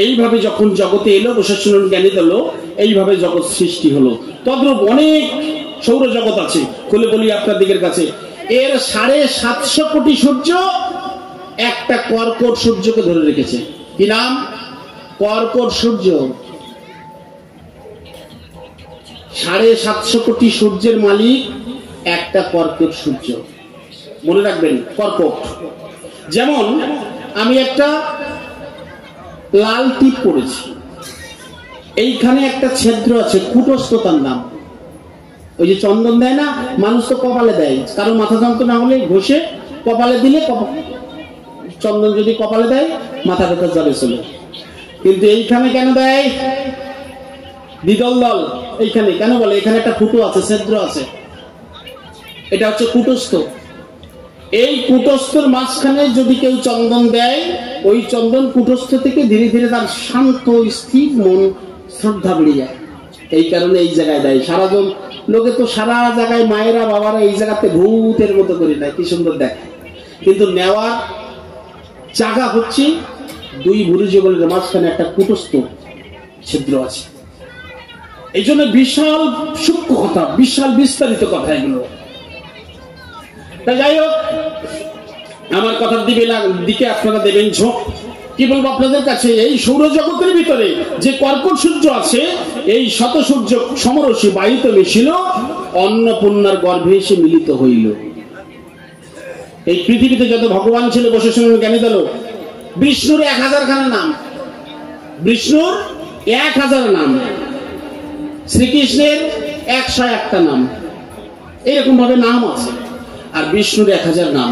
এইভাবে যখন জগতে এলো, বসে শুনুন জ্ঞানী হলো, এইভাবে জগৎ সৃষ্টি হলো। তদ্রূপ অনেক সৌরজগৎ আছে, খুলে বলি আপনাদের কাছে। এর 750 কোটি সূর্য একটা কর্কট সূর্যকে ধরে রেখেছে। কি নাম? কর্কট সূর্য। 750 কোটি সূর্যের মালিক একটা কর্কট সূর্য। মনে রাখবেন, কর্কট। যেমন আমি একটা লাল টিপ পড়েছি, এইখানে একটা ছিদ্র আছে, কুটস্থ তার নাম। ওই যে চন্দন দেয় না মানুষ, তো কপালে দেয়, কারো মাথা যন্ত্রণা হলে ঘষে কপালে দিলে, চন্দন যদি কপালে দেয় মাথা ব্যথা যাবে চলে। কিন্তু এইখানে কেন দেয়? দ্বিদল দল এইখানে কেন বলে? এখানে একটা ফুটো আছে, ছিদ্র আছে, এটা হচ্ছে কুটস্থ। এই কুটস্থর মাঝখানে যদি কেউ চন্দন দেয়, ওই চন্দন কুটস্থ থেকে ধীরে ধীরে তার শান্ত স্থির মন শ্রদ্ধা বেড়ে যায়। এই কারণে এই জায়গায় দেয়। সারাজন লোকে তো সারা জায়গায়, মায়েরা বাবারা এই জায়গাতে ভূতের মতো করে দেয়, কি সুন্দর দেখায়। কিন্তু নেওয়ার জায়গা হচ্ছে দুই ভুরু যুগলের মাঝখানে একটা কুটস্থ ছিদ্র আছে। এই জন্য বিশাল সূক্ষ্ম কথা, বিশাল বিস্তারিত কথা এগুলো। যাই হোক, আমার কথার দিকে আপনারা দেবেন ঝোঁক। কি বলবো আপনাদের কাছে, এই সৌরজগতের ভিতরে যে কর্কট সূর্য আছে, এই শত সূর্য সমরসী বায়ুতে মিশিল, অন্নপূর্ণার গর্ভে এসে মিলিত হইল। এই পৃথিবীতে যত ভগবান ছিল, বসে শুনুন জ্ঞানী দল, বিষ্ণুর 1000 খানা নাম, বিষ্ণুর 1000 নাম, শ্রীকৃষ্ণের 101টা নাম, এইরকম ভাবে নাম আছে, আর বিষ্ণুর 1000 নাম।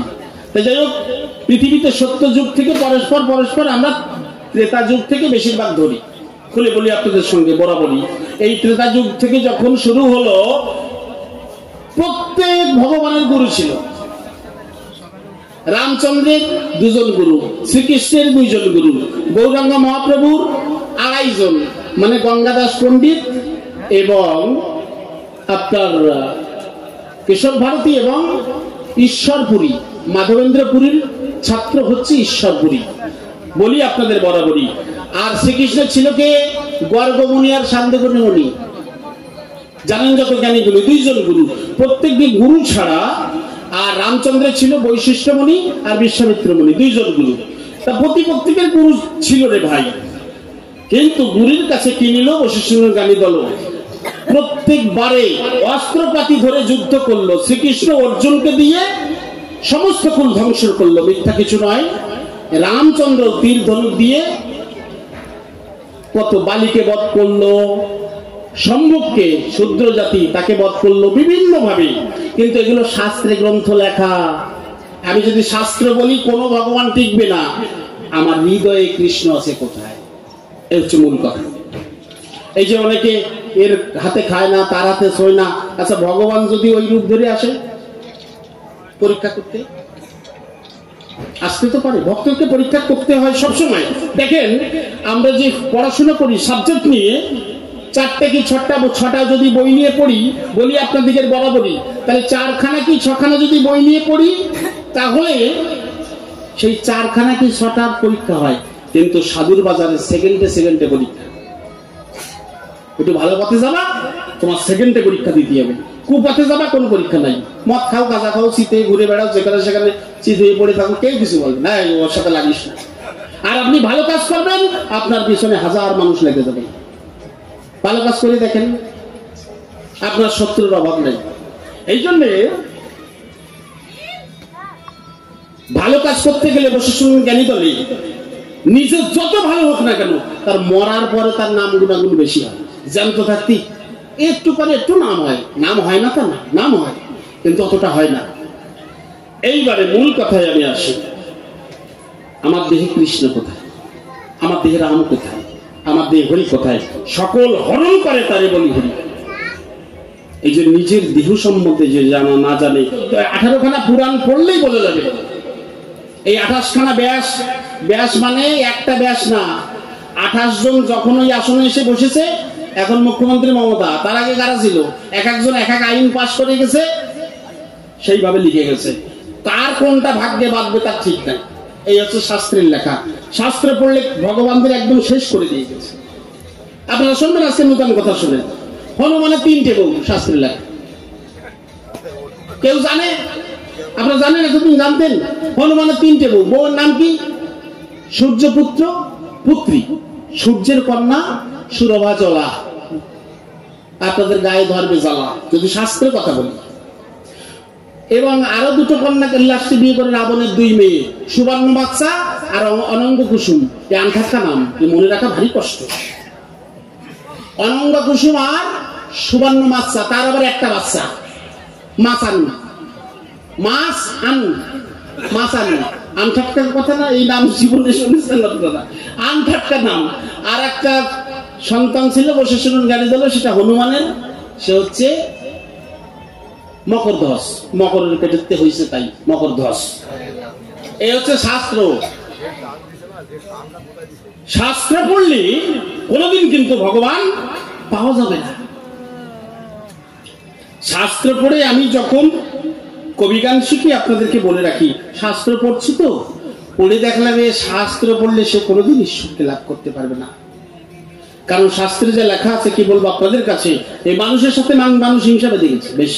তাই যাই হোক, পৃথিবীতে সত্য যুগ থেকে পরস্পর আমরা ত্রেতা যুগ থেকে বেশিরভাগ ধরি। খুলে বলি আপনাদের সঙ্গে বরাবরই, এই ত্রেতা যুগ থেকে যখন শুরু হলো, প্রত্যেক ভগবানের গুরু ছিল। রামচন্দ্রের 2 জন গুরু, শ্রীকৃষ্ণের 2 জন গুরু, গৌরাঙ্গ মহাপ্রভুর 2.5 জন, মানে গঙ্গাদাস পণ্ডিত এবং আপনার কেশব ভারতী এবং ঈশ্বরপুরী, মাধবেন্দ্রপুরীর ছাত্র হচ্ছে ঈশ্বরপুরী, বলি আপনাদের বরাবরই। আর শ্রীকৃষ্ণের ছিল কে? গর্গমুনি আর শান্তকর্ণী মুনি। জানেন যত জ্ঞানীগুলো, 2 জন গুরু। প্রত্যেকটি গুরু ছাড়া আর রামচন্দ্রের ছিল বৈশিষ্ট্যমণি আর বিশ্বামিত্রমণি, দুইজন গুরু। তা প্রত্যেকের গুরু ছিল রে ভাই, কিন্তু গুরুর কাছে কি নিল? বশিষ্ঠজ্ঞানী দল প্রত্যেকবারে অস্ত্রপাতি ধরে যুদ্ধ করলো। শ্রীকৃষ্ণ অর্জুনকে দিয়ে সমস্ত কুল ধ্বংস করলো, মিথ্যা কিছু নয়। রামচন্দ্র তীর ধনুক দিয়ে কত বালিকে বধ করলো, সম্মুখকে শূদ্র জাতি তাকে বধ করলো বিভিন্ন ভাবে। কিন্তু এগুলো শাস্ত্রে গ্রন্থ লেখা। আমি যদি শাস্ত্র বলি কোনো ভগবান টিকবে না। আমার হৃদয়ে কৃষ্ণ আছে কোথায়, এই হচ্ছে মূল কথা। এই যে অনেকে এর হাতে খায় না, তার হাতে শোয় না। আচ্ছা, ভগবান যদি ওই রূপ ধরে আসে পরীক্ষা করতে, আসতে তো পারে। ভক্তকে পরীক্ষা করতে হয় সবসময়। দেখেন, আমরা যে পড়াশোনা করি সাবজেক্ট নিয়ে, 4টে কি 6টা যদি বই নিয়ে পড়ি, বলি আপনাদের বরাবরই, তাহলে 4খানা কি 6খানা যদি বই নিয়ে পড়ি, তাহলে সেই 4খানা কি 6টার পরীক্ষা হয়। কিন্তু সাধুর বাজারে সেকেন্ডে পরীক্ষা। একটু ভালো পথে যাবা, তোমার সেকেন্ডে পরীক্ষা দিতে হবে। কুপথে যাবা, কোনো পরীক্ষা নাই। মদ খাও, গাঁজা খাও, শীতে ঘুরে বেড়াও, যেখানে সেখানে চিত হয়ে পড়ে থাকো, কেউ কিছু বলবে না, ওর সাথে লাগিস না। আর আপনি ভালো কাজ করবেন, আপনার পিছনে 1000 মানুষ লেগে যাবে। ভালো কাজ করে দেখেন, আপনার শত্রুর অভাব নেই। এই জন্য ভালো কাজ করতে গেলে বশিষ্ঠজ্ঞানী দলে নিজে যত ভালো হোক না কেন, তার মরার পরে তার নাম গুণাগুণ বেশি হয়। জ্যান্ত থাকতে একটু পরে একটু নাম হয়, নাম হয় না তা না, নাম হয়, কিন্তু অতটা হয় না। এইবারে মূল কথায় আমি আসি। আমার দেহে কৃষ্ণ কোথায়? আমার দেহে রাম কোথায়? আমার দেহে হরি কোথায়? সকল হরণ করে তারে বলি হরি। এই যে নিজের দেহ সম্বন্ধে যে জানা না জানে, 18খানা পুরাণ পড়লেই বলে যাবে। এই 28খানা ব্যাস মানে একটা ব্যাস না, 28 জন যখন ওই আসনে এসে বসেছে, এখন মুখ্যমন্ত্রী মমতা, তার আগে কারা ছিল? একজন এক আইন পাশ করে গেছে, সেইভাবে লিখে গেছে। কার কোনটা ভাগ্যে বাঁধবে তার ঠিক নাই। এই হচ্ছে শাস্ত্রের লেখা। শাস্ত্র পড়লে ভগবানদের একদম শেষ করে দিয়ে গেছে। আপনারা শুনবেন, আজকে নতুন কথা শুনেন। হনুমানের 3টে বউ, শাস্ত্রের লেখা। কেউ জানে? আপনারা জানেন? এতদিন জানতেন? হনুমানের 3টে বউ। বউয়ের নাম কি? সূর্যপুত্র, পুত্রী। সূর্যের কন্যা সুরভা চলা। আপনাদের গায়ে ধরবে জ্বালা যদি শাস্ত্রের কথা বলি। এবং আরো 2টো কন্যাকে লাস্টে বিয়ে করে রাবণের 2 মেয়ে, সুবর্ণ বাচ্চা আর অনঙ্গ কুসুম। এই আনথাক্কা নাম, মনে রাখা ভারী কষ্ট। অনঙ্গ কুসুম আর সুবর্ণ বাচ্চা, তার আবার একটা বাচ্চা আনথাক্কার কথা না, এই নাম জীবনে শুনেছেন আপনারা? আনথাক্কা নাম। আর একটা সন্তান ছিল বশিষ্ঠজ্ঞানী দলে, সেটা হনুমানের, সে হচ্ছে মকরধ্বজ। মকরের পেটেতে হয়েছে তাই মকরধ্বজ। এই হচ্ছে শাস্ত্র। শাস্ত্র পড়লে কোনদিন কিন্তু ভগবান পাওয়া যাবে না। শাস্ত্র পড়ে আমি যখন কবিগান শিখি, আপনাদেরকে বলে রাখি, শাস্ত্র পড়ছি তো, পড়ে দেখলাম শাস্ত্র পড়লে সে কোনোদিন ঈশ্বরকে লাভ করতে পারবে না। কারণ শাস্ত্রে যে লেখা আছে, কি বলবো আপনাদের কাছে, এই মানুষের সাথে মানুষ হিংসা বেঁধে গেছে বেশ।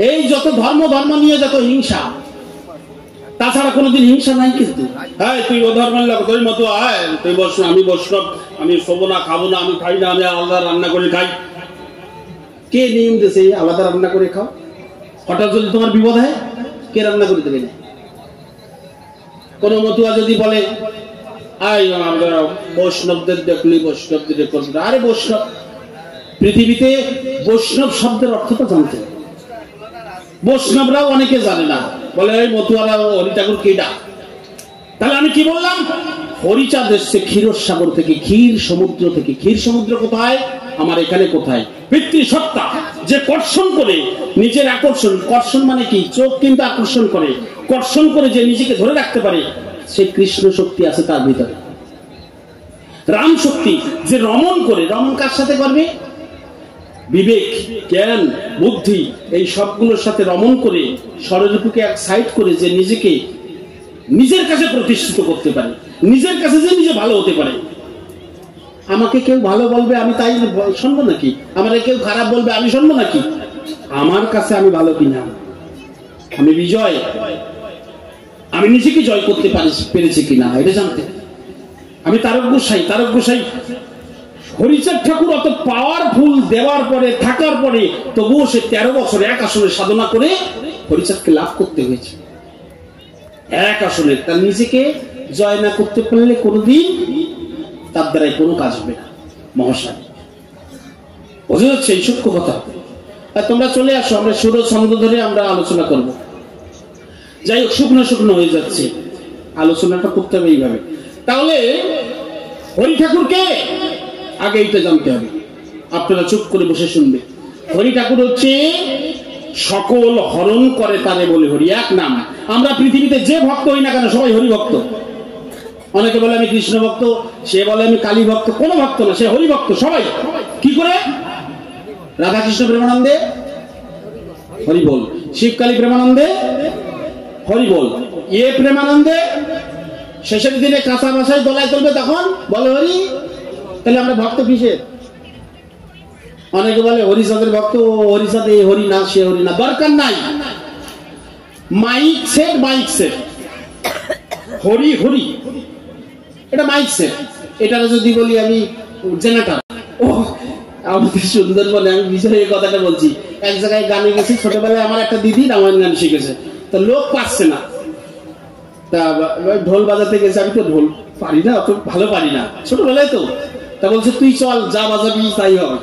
এই যত ধর্ম নিয়ে যত হিংসা, তাছাড়া কোনোদিন হিংসা নাই। কিন্তু হ্যাঁ, তুই ও ধর্মের লোক, তুই মতো আয়, তুই বৈষ্ণব, আমি বৈষ্ণব, আমি শোবো না, খাবো না, আমি খাই না, আমি আলাদা রান্না করে খাই। কে নিয়ম দিয়েছে আলাদা রান্না করে খাও? হঠাৎ যদি তোমার বিপদ হয়, কে রান্না করে দেবে না? কোন মতুয়া যদি বলে বৈষ্ণবদের দেখলি, বৈষ্ণবদের করবে, আরে বৈষ্ণব, পৃথিবীতে বৈষ্ণব শব্দের অর্থটা জানতে, বৈষ্ণবরাও অনেকে জানে না, বলে এই মতুয়ারা হরি ঠাকুর কেডা। তাহলে আমি কি বললাম? হরিচাঁদ এসছে ক্ষীরসাগর থেকে, ক্ষীর সমুদ্র থেকে। ক্ষীর সমুদ্র কোথায়? আমার এখানে কোথায়? পিতৃসত্তা যে কর্ষণ করে নিজের আকর্ষণ, কর্ষণ মানে কি? চোখ কিন্তু আকর্ষণ করে, কর্ষণ করে যে নিজেকে ধরে রাখতে পারে, সেই কৃষ্ণ শক্তি আছে তার ভিতরে। রাম শক্তি যে রমণ করে, রমণ কার সাথে করবে? বিবেক, জ্ঞান, বুদ্ধি, এই সবগুলোর সাথে রমণ করে, স্বরূপকে এক সাইড করে যে নিজেকে নিজের কাছে প্রতিষ্ঠিত করতে পারে, নিজের কাছে যে নিজে ভালো হতে পারে। আমাকে কেউ ভালো বলবে, আমি তাই শুনবো নাকি? আমাকে কেউ খারাপ বলবে, আমি শুনবো নাকি? আমার কাছে আমি ভালো কিনা, আমি বিজয়, আমি নিজেকে জয় করতে পেরেছি কিনা এটা জানতে। আমি তারক গোসাই হরিচাঁদ ঠাকুর অত পাওয়ারফুল দেওয়ার পরে থাকার পরে তবুও সে 13 বছর এক আসনে সাধনা করে হরিচাঁদকে লাভ করতে হয়েছে। এক আসনে তার নিজেকে জয় না করতে পারলে কোনোদিন তার দ্বারাই কোনো কাজ হবে না মহাশয়, বোঝা যাচ্ছে এই সূক্ষ্ম কথা। তোমরা চলে আসো, আমরা সুর ছন্দ ধরে আমরা আলোচনা করব। যাই হোক, শুকনো হয়ে যাচ্ছে, আলোচনাটা করতে হবে এইভাবে। তাহলে হরি ঠাকুরকে আগে এইটা জানতে হবে, আপনারা চুপ করে বসে শুনবে। হরি ঠাকুর হচ্ছে সকল হরণ করে তারে বলে হরি, এক নাম। আমরা পৃথিবীতে যে ভক্ত হই না কেন সবাই হরি ভক্ত। অনেকে বলে আমি কৃষ্ণ ভক্ত, সে বলে আমি কালী ভক্ত, কোনো ভক্ত না, সে হরি ভক্ত সবাই। কি করে? রাধা কৃষ্ণ প্রেমানন্দে হরি বল, শিবকালী প্রেমানন্দে হরি বল, প্রেমানন্দে শেষের দিনে কাঁচা ভাষায় দোলায় তুলবে তখন বলো হরি। তাহলে আমরা ভক্ত কিসের? অনেকে বলে হরিচাঁদের ভক্ত, হরিচাঁদ এই হরি না সে হরি না, দরকার নাই। মাইক সেট হরি হরি, এটা মাইক সেট। এটা যদি বলি আমি জেনারেটর, ও আমাদের সুন্দরবনে, আমি বিষয়ে এই কথাটা বলছি, এক জায়গায় গানে গেছি ছোটবেলায়, আমার একটা দিদি রামায়ণ গান শিখেছে, তো লোক পাচ্ছে না, তা ঢোল বাজাতে গেছে। আমি তো ঢোল পারি না, অত ভালো পারি না, ছোটবেলায় তো। তা বলছে তুই চল, যা বাজাবি তাই হবে।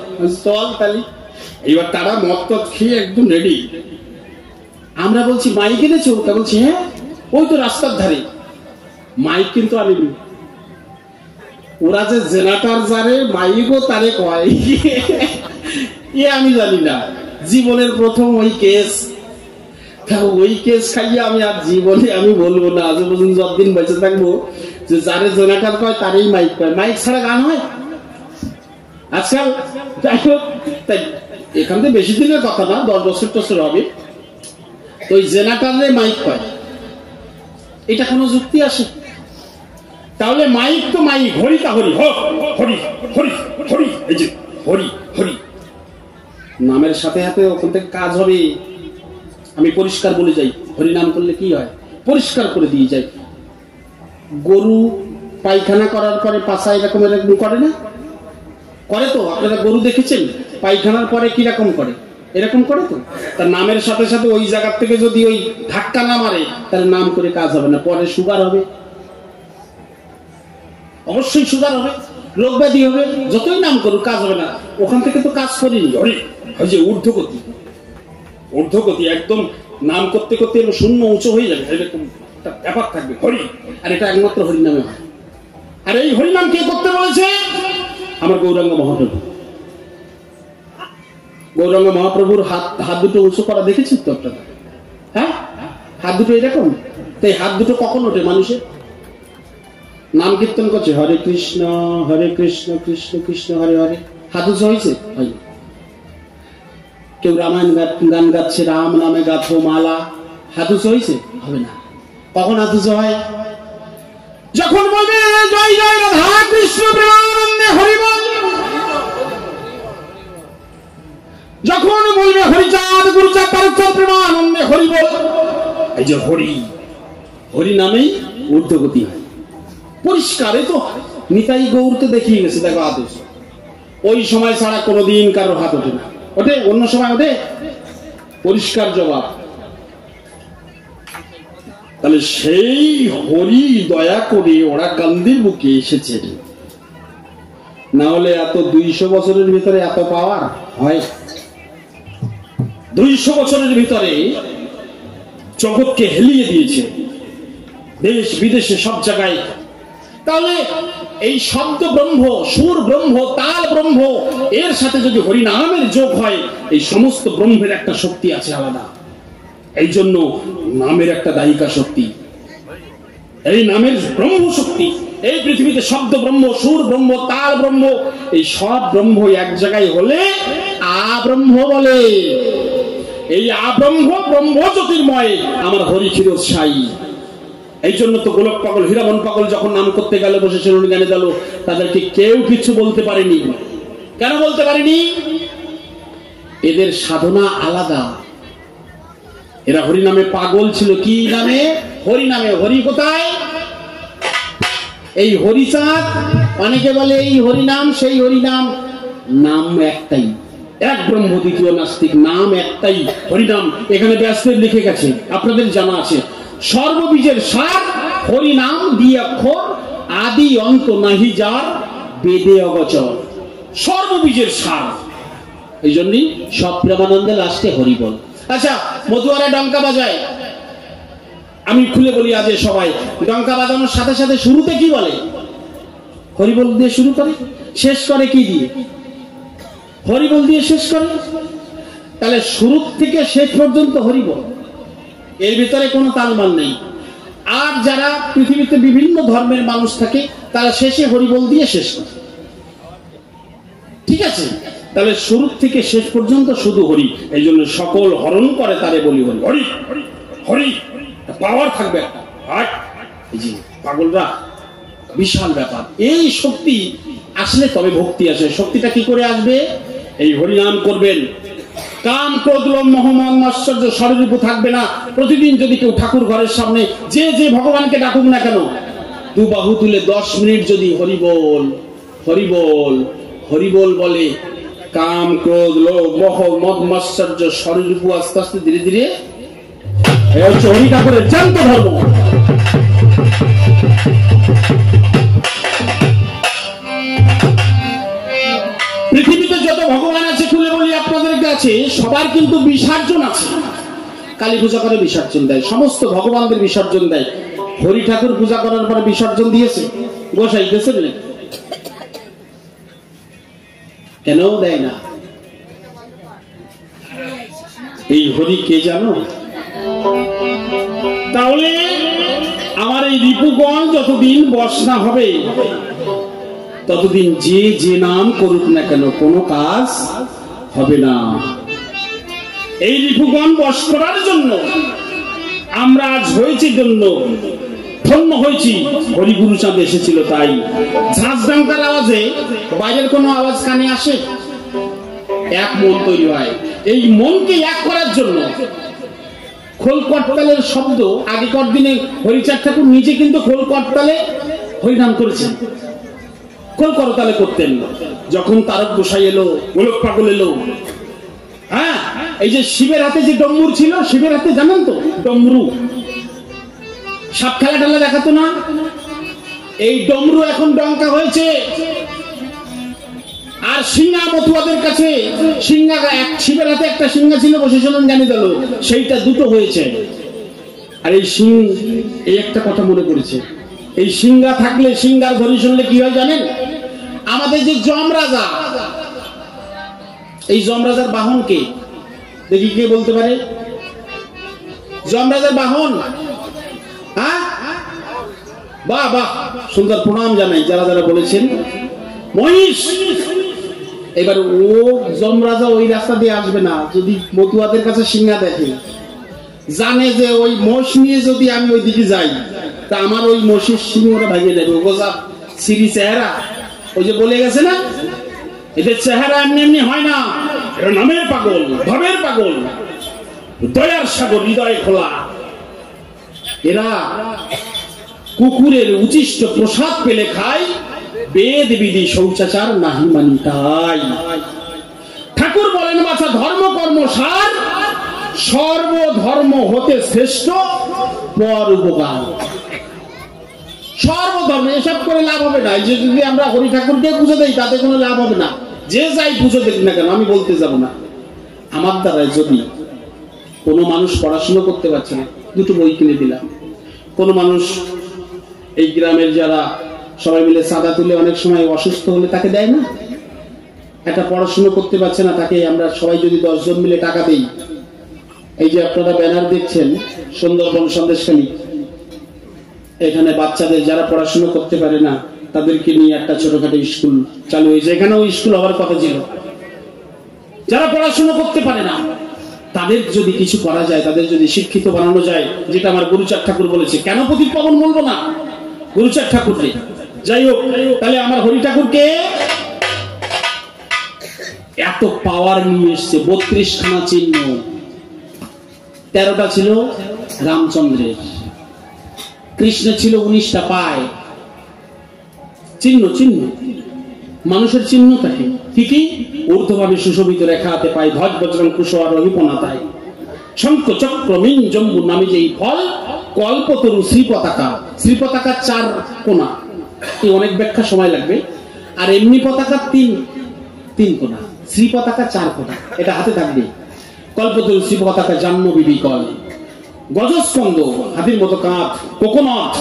চল তাহলে। এইবার তারা মত খেয়ে একদম রেডি। আমরা বলছি মাইক এনেছো? তা বলছি হ্যাঁ, ওই তো রাস্তার ধারে। মাইক কিন্তু আনিনি। ওরা যে জেনারেটর জানে, মাইকও তারে কয় আমি জানি না। জীবনের প্রথম ওই কেস, ওই কেস খাইয়ে আমি আর জীবনে আমি বলবো না, আজ পর্যন্ত যতদিন বেঁচে থাকবো, যে যারে জেনারেটর কয় তারই মাইক কয়। মাইক ছাড়া গান হয় আজকাল? যাই হোক, তাই এখান থেকে বেশি দিনের কথা না, 10 বছর হবে। তো ওই জেনারেটরে মাইক কয়, এটা কোনো যুক্তি আসে? তাহলে মাইক তো মাইক, হরি তা হরি, হরি হরি হরি, এই যে হরি হরি নামের সাথে সাথে ওখান থেকে কাজ হবে। আমি পরিষ্কার বলে যাই, হরি নাম করলে কি হয় পরিষ্কার করে দিয়ে যাই। গরু পায়খানা করার পরে পাছা এরকম করে না? করে তো, আপনারা গরু দেখেছেন পায়খানার পরে কিরকম করে? এরকম করে তো। তার নামের সাথে সাথে ওই জায়গার থেকে যদি ওই ধাক্কা না মারে, তাহলে নাম করে কাজ হবে না, পরে সুগার হবে, অবশ্যই সুগার হবে, রোগ ব্যাধি হবে, যতই নাম করুক কাজ হবে না। ওখান থেকে তো কাজ করিনি। ওই যে ঊর্ধ্বগতি একদম নাম করতে করতে শূন্য উঁচু হয়ে যাবে, এরকম একটা ব্যাপার থাকবে হরি। আর এটা একমাত্র হরি নামে হয়। আর এই হরিনাম কে করতে বলেছে? আমার গৌরাঙ্গ মহাপ্রভু। গৌরাঙ্গ মহাপ্রভুর হাত দুটো উঁচু করা দেখেছি তো আপনারা? হ্যাঁ, হাত দুটো এরকম। তাই হাত দুটো কখন ওঠে মানুষের? নাম কীর্তন করছে, হরে কৃষ্ণ কৃষ্ণ কৃষ্ণ হরে হরে, হাত উঁচু হয়েছে? হয়নি। কেউ রামায়ণ গান গাচ্ছে, রাম নামে গাথো মালা, হাত উঁচু হয়েছে? হবে না। কখন হাত উঁচু হয়? যখন বলবে জয় জয় রাধা কৃষ্ণ প্রেমানন্দে হরি বল, যখন বলবে হরিচাঁদ গুরুচাঁদ তারকচাঁদ প্রেমানন্দে হরি বল, এই যে হরি নামেই ঊর্ধ্বগতি হয়। পরিষ্কার। এই তো নিতাই গৌরকে দেখিয়ে গেছে, দেখো আদেশ। ওই সময় ছাড়া কোনোদিন কারোর হাত ওঠে না। ওঠে? অন্য সময় ওঠে? পরিষ্কার জবাব। তাহলে সেই হরি দয়া করে ওরা কান্দির বুকে এসেছে, না হলে এত 200 বছরের ভিতরে এত পাওয়ার হয়? 200 বছরের ভিতরে জগৎকে হেলিয়ে দিয়েছে, দেশ বিদেশে সব জায়গায়। তাহলে এই শব্দ ব্রহ্ম, সুর ব্রহ্ম, তাল ব্রহ্ম, এর সাথে যদি হরিনামের যোগ হয়, এই সমস্ত ব্রহ্মের একটা শক্তি আছে আলাদা। এই জন্য নামের একটা দায়িকা শক্তি, এই নামের ব্রহ্ম শক্তি। এই পৃথিবীতে শব্দ ব্রহ্ম, সুর ব্রহ্ম, তাল ব্রহ্ম, এই সব ব্রহ্ম এক জায়গায় হলে আব্রহ্ম বলে। এই আব্রহ্ম ব্রহ্ম জ্যোতির্ময় আমার হরি ক্ষীরোৎসাহী। এই জন্য তো গোলক পাগল, হীরামন পাগল যখন নাম করতে গেল, বসে শুনুন গানে গেল, তাদেরকে কেউ কিছু বলতে পারেনি। কেন বলতে পারেনি? এদের সাধনা আলাদা। এরা হরিনামে পাগল ছিল। কি নামে? হরিনামে। হরি কোথায়? এই হরিচাঁদ। অনেকে বলে এই হরিনাম সেই হরিনাম, নাম একটাই, এক ব্রহ্ম দ্বিতীয় নাস্তিক, নাম একটাই হরিনাম। এখানে ব্যাসদেব লিখে গেছে, আপনাদের জানা আছে। সর্ববীজের সার হরিনাম, দ্বি অক্ষর, আদি অন্ত নাহি যার, বেদে অগোচর। সর্ববীজের সার, এই জন্যই সব প্রেমানন্দে লাস্টে হরি বল। আচ্ছা, মতুয়ারা ডঙ্কা বাজায়, আমি খুলে বলি আজ সবাই, ডঙ্কা বাজানোর সাথে সাথে শুরুতে কি বলে? হরিবল দিয়ে শুরু করে, শেষ করে কি দিয়ে? হরিবল দিয়ে শেষ করে। তাহলে শুরু থেকে শেষ পর্যন্ত হরিবল, এর ভিতরে কোনো তালমাল নেই। আর যারা পৃথিবীতে বিভিন্ন ধর্মের মানুষ থাকে তারা শেষে হরিবল দিয়ে শেষ করে, ঠিক আছে? তাহলে শুরু থেকে শেষ পর্যন্ত শুধু হরি। এই জন্য সকল হরণ করে তারে বলি হরি। হরি হরি পাওয়ার থাকবে একটা। এই যে পাগলরা, বিশাল ব্যাপার। এই শক্তি আসলে তবে ভক্তি আসে। শক্তিটা কি করে আসবে? এই হরিনাম করবেন। কাম ক্রোধ লোভ মোহ মদ মাৎসর্য শরীরূপ থাকবে না। প্রতিদিন যদি কেউ ঠাকুর ঘরের সামনে যে যে ভগবানকে ডাকুক না কেন, দু বাহু তুলে 10 মিনিট যদি হরিবল হরিবল হরিবল বলে, কাম ক্রোধ লোভ মোহ মদ মাৎসর্য শরীরূপ আস্তে আস্তে ধীরে ধীরে হচ্ছে হরি ঠাকুরের জ্যান্ত ধর্ম। পৃথিবীতে যত ভগবান আছে খুলে বলি আপনাদের কাছে, সবার কিন্তু বিসর্জন আছে। কালী পূজা করে বিসর্জন দেয়, সমস্ত ভগবানদের বিসর্জন দেয়। হরি ঠাকুর পূজা করার পরে বিসর্জন দিয়েছে গোসাই, দিয়েছেন না? কেন দেয় না? এই হরি কে জানো? তাহলে আমার এই রিপুগণ যতদিন বশ না হবে ততদিন যে যে নাম করুক না কেন কোনো কাজ হবে না। এই রিপুগণ বশ করার জন্য আমরা আজ হয়েছি, জন্য ধন্য হয়েছি। হরিগুরু চাঁদ এসেছিল তাই। ঝাঁঝ ডাঙ্কার আওয়াজে বাইরের কোনো আওয়াজ কানে আসে? এক মন তৈরি হয়। এই মনকে এক করার জন্য খোল করতালের শব্দ, আগেকার দিনে হরিচাঁদ ঠাকুর নিজে কিন্তু খোল করতালে হরিনাম করেছেন, খোল করতালে করতেন। যখন তারক গোসাই এলো, গোলক পাগল এলো, হ্যাঁ, এই যে শিবের হাতে যে ডমরু ছিল, শিবের হাতে জানেন তো ডমরু, সাপ খেলা টেলা দেখাতো না, এই ডমরু এখন ডঙ্কা হয়েছে। আর সিংহা মতুয়াদের কাছে সিংহা, এক শিবের হাতে একটা সিংহা ছিল, বসে শোনেন জানি দিল, সেইটা দুটো হয়েছে। আর এই সিং, এই একটা কথা মনে করেছে, এই সিংহা থাকলে, সিংহার ধরি শুনলে কি হয় জানেন? আমাদের যে যমরাজা, এই যমরাজার বাহন কে? দেখি কে বলতে পারে? যমরাজার বাহন, হ্যাঁ, বাহ বাহ, সুন্দর, প্রণাম জানাই যারা যারা বলেছেন। মহিষ। এবার ও যমরাজা ওই রাস্তা দিয়ে আসবে না যদি মতুয়াদের কাছে সিংহা দেখে, জানে যে ওই মোষ নিয়ে যদি আমি ওই দিকে যাই তা আমার ওই মোষের সিংহটা ভাঙিয়ে দেবে। গোজা সিরি চেহারা, ওই যে বলে গেছে না, এদের চেহারা এমনি এমনি হয় না, এরা নামের পাগল, ভাবের পাগল, দয়ার সাগর, হৃদয় খোলা। এরা কুকুরের উচিষ্ট প্রসাদ পেলে খায়, বেদ বিধি শৌচাচার নাহি মানি তাই। ঠাকুর বলেন, বাছা ধর্ম কর্ম সার, সর্বধর্ম হতে শ্রেষ্ঠ পর উপকার। সর্বধর্ম, এসব করে লাভ হবে না। এই যে যদি আমরা হরি ঠাকুরকে পুজো দেই তাতে কোনো লাভ হবে না। যে যাই পুজো দেখ না কেন, আমি বলতে যাব না। আমার দ্বারা যদি কোনো মানুষ পড়াশুনো করতে পারছে না, দুটো বই কিনে দিলাম। কোনো মানুষ এই গ্রামের যারা সবাই মিলে চাঁদা তুলে অনেক সময় অসুস্থ হলে তাকে দেয় না, একটা পড়াশুনো করতে পারছে না, তাকে আমরা সবাই যদি 10 জন মিলে টাকা দেই। এই যে আপনারা ব্যানার দেখছেন সুন্দরবন সন্দেশখালী, এখানে বাচ্চাদের যারা পড়াশুনো করতে পারে না তাদেরকে নিয়ে একটা ছোটখাটো স্কুল চালু হয়েছে। এখানেও স্কুল হওয়ার কথা ছিল। যারা পড়াশুনো করতে পারে না তাদের যদি কিছু করা যায়, তাদের যদি শিক্ষিত বানানো যায়, যেটা আমার গুরুচাঁদ ঠাকুর বলেছে, কেন প্রদীপ পাবন বলবো না গুরুচাঁদ ঠাকুরকে। যাই হোক, তাহলে আমার হরি ঠাকুরকে এত পাওয়ার নিয়ে এসছে। 32খানা চিহ্ন, 13টা ছিল রামচন্দ্রের, কৃষ্ণ ছিল 19টা পায়। চিহ্ন চিহ্ন মানুষের চিহ্ন থাকে ঠিকই, ঊর্ধ্বভাবে সুশোভিত রেখা হাতে পায়, ধ্বজ বজ্রং কুশোয়ার অভিপনাতায়, শঙ্খ চক্র মিন জম্বু নামে যেই ফল, কল্পতরু শ্রীপতাকা। শ্রীপতাকার 4 কোণা, এই অনেক ব্যাখ্যা সময় লাগবে। আর এমনি পতাকা 3 কোণা, শ্রীপতাকা 4 কোণা, এটা হাতে থাকবে। কল্পতরু শ্রীপতাকা জাহ্নবী বিকল, গজস্কন্দ হাতির মতো কাঁধ, কোকোনট,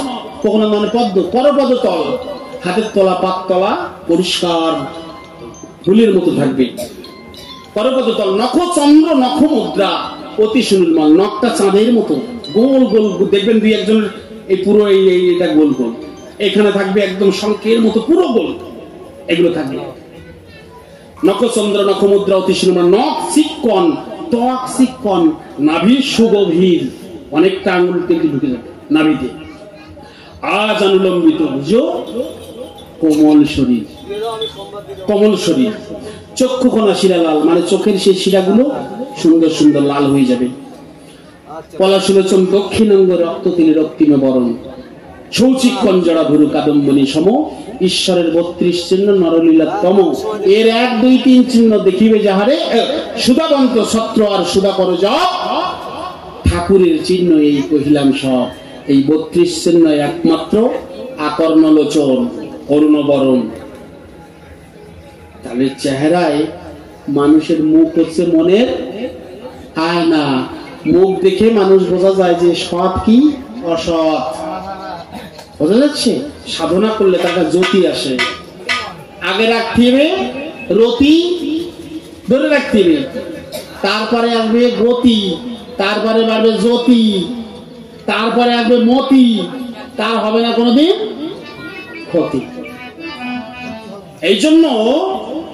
কোকোনট মানে পদ্ম, করপদ তল, হাতের তলা পাততলা পরিষ্কার ফুলের মতো থাকবে, করপদ তল, নখ চন্দ্র নখ মুদ্রা অতি সুনির্মল, নখটা চাঁদের মতো গোল গোল, দেখবেন 2-1জনের এই পুরো এটা গোল গোল, এখানে থাকবে একদম শঙ্কের মতো পুরো গোল, এগুলো থাকবে। নখ চন্দ্র নখ মুদ্রা অতি সুনির্মল, নখ চিকন, ত্বক চিকন, নাভি সুগভীর, অনেকটা আঙুল থেকে ঢুকে যাবে নাভিতে। আজ অনুলম্বিত বুঝো, কোমল শরীর, কোমল শরীর, চক্ষুকোণা শিরা লাল, মানে চোখের সেই শিরাগুলো সুন্দর সুন্দর লাল হয়ে যাবে। পলাশলোচন দক্ষিণাঙ্গ রক্ত তিলে রক্তিমে বরণ, সৌচিকন জড়া ভুরু কাদম্বনী সম, ঈশ্বরের 32 চিহ্ন নরলীলাতম, এর 1 2 3 চিহ্ন দেখিবে যাহারে, সুধাবন্ত ছত্র আর সুধা কর জপ, ঠাকুরের চিহ্ন এই কহিলাম সব। এই 32 চিহ্ন একমাত্র আকর্ণলোচন, অরুণবরণ। তাহলে চেহারায় মানুষের মুখ হচ্ছে মনের আয়না, মুখ দেখে মানুষ বোঝা যায় যে সৎ কি অসৎ, বোঝা যাচ্ছে। সাধনা করলে তার জ্যোতি আসে, আগে রাখতে হবে রতি, ধরে রাখতে হবে, তারপরে আসবে গতি, তারপরে বাড়বে জ্যোতি, তারপরে আসবে মতি, তার হবে না কোনোদিন ক্ষতি। এই জন্য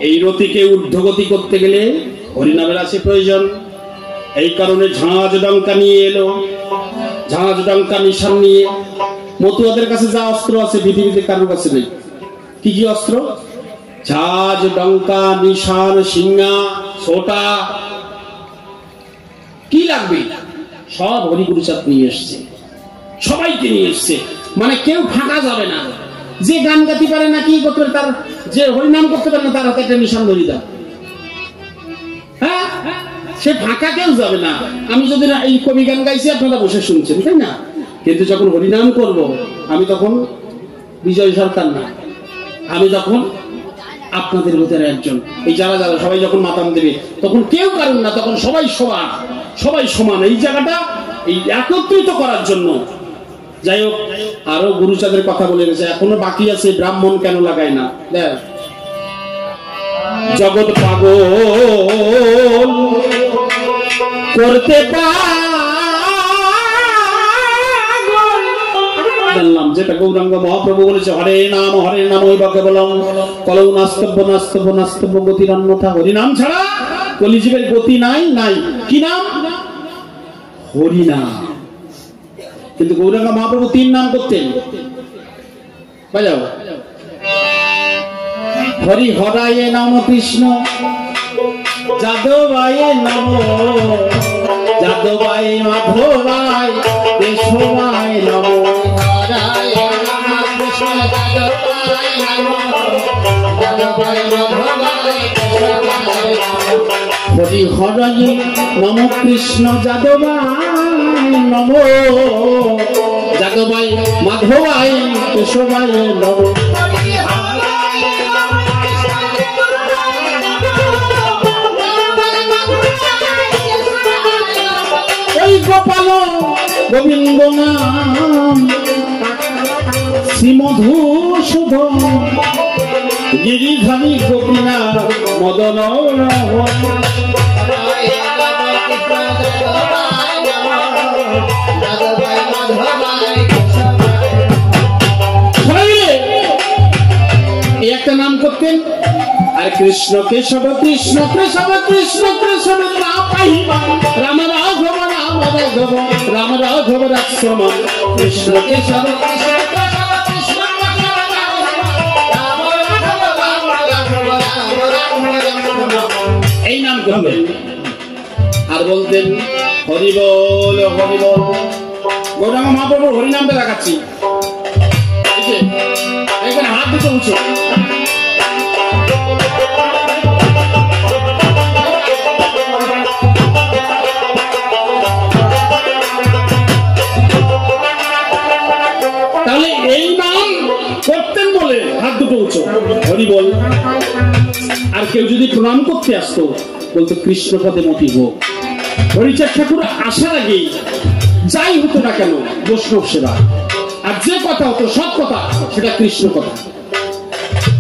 এই রতিকে ঊর্ধ্বগতি করতে গেলে হরিনামের আছে প্রয়োজন। এই কারণে ঝাঁঝ ডঙ্কা নিয়ে এলো, ঝাঁঝ ডঙ্কা নিশান নিয়ে। মতুয়াদের কাছে যা অস্ত্র আছে পৃথিবীতে কারোর কাছে নেই। কি কি অস্ত্র? ঝাঁঝ ডঙ্কা নিশান সিংহা ছোটা, কি লাগবে সব হরিগুরুচাঁদ নিয়ে এসছে, সবাইকে নিয়ে এসছে। মানে কেউ ফাঁকা যাবে না, যে গান গাতে পারে না, কি করতে পারে, তার যে হরিনাম করতে পারে না, তার হাতে একটা নিশান ধরি দাও, হ্যাঁ, সে ফাঁকা কেউ যাবে না। আমি যদি এই কবি গান গাইছি, আপনারা বসে শুনছেন, তাই না? কিন্তু যখন হরিনাম করব, আমি তখন বিজয় সরকার না, আমি তখন আপনাদের ভিতরে একজন। এই যারা যারা সবাই যখন মাতাম দেবে, তখন কেউ কারণ না, তখন সবাই সমান, সবাই সমান। এই জায়গাটা এই একত্রিত করার জন্য। যাই হোক, আরো গুরুচাঁদের কথা বলে গেছে, এখনো বাকি আছে, ব্রাহ্মণ কেন লাগায় না। দেখ, জগৎ পাগল করতে জানলাম, যেটা গৌরাঙ্গ মহাপ্রভু বলেছে, হরে নাম ওইবাকে বললাম, কলৌ নাস্তব্য নাস্তব্য নাস্তব্য গতির অন্যথা, হরিনাম ছাড়া কলিজীবের গতি নাই। নাই কি নাম? হরিনাম। কিন্তু গৌরাঙ্গ মহাপ্রভু 3 নাম করতেন, বাজাও, হরি হরায় নম কৃষ্ণ, যাদবায় নম, যাদবায় মাধবায় কেশবায় নম, হরায় নম কৃষ্ণ, যাদবায় নম, যাদবায় মাধবায় কেশবায় নম, হরি হরায় নম কৃষ্ণ, যাদবায় নম, যাদবায় মাধবায় কেশবায় নম। গোপাল গোবিন্দ নাম, শ্রীমধুসূদন গিরিধারী গোপীনাথ মদন, একটা নাম করতেন। আর কৃষ্ণ কেশব কৃষ্ণ কেশব কৃষ্ণ কেশব, রাম রাঘব রাম রাঘব রাম রাঘব রাক্ষম, কৃষ্ণ কেশব কৃষ্ণ কেশব কৃষ্ণ এই নাম করতেন আর বলতেন হরি বল হরি বল। গৌরাঙ্গ মহাপ্রভুর হরিনামটা দেখাচ্ছি, এখানে হাত দিতে উঁচু। তাহলে এই নাম করতেন বলে হাত দুটো উঁচু, হরি বল। আর কেউ যদি প্রণাম করতে আসতো বলতো কৃষ্ণ পদে মতি হোক। হরিচাঁদ ঠাকুর আসার আগেই যাই হতো না কেন বৈষ্ণব সেবা, আর যে কথা হতো সব কথা সেটা কৃষ্ণ কথা।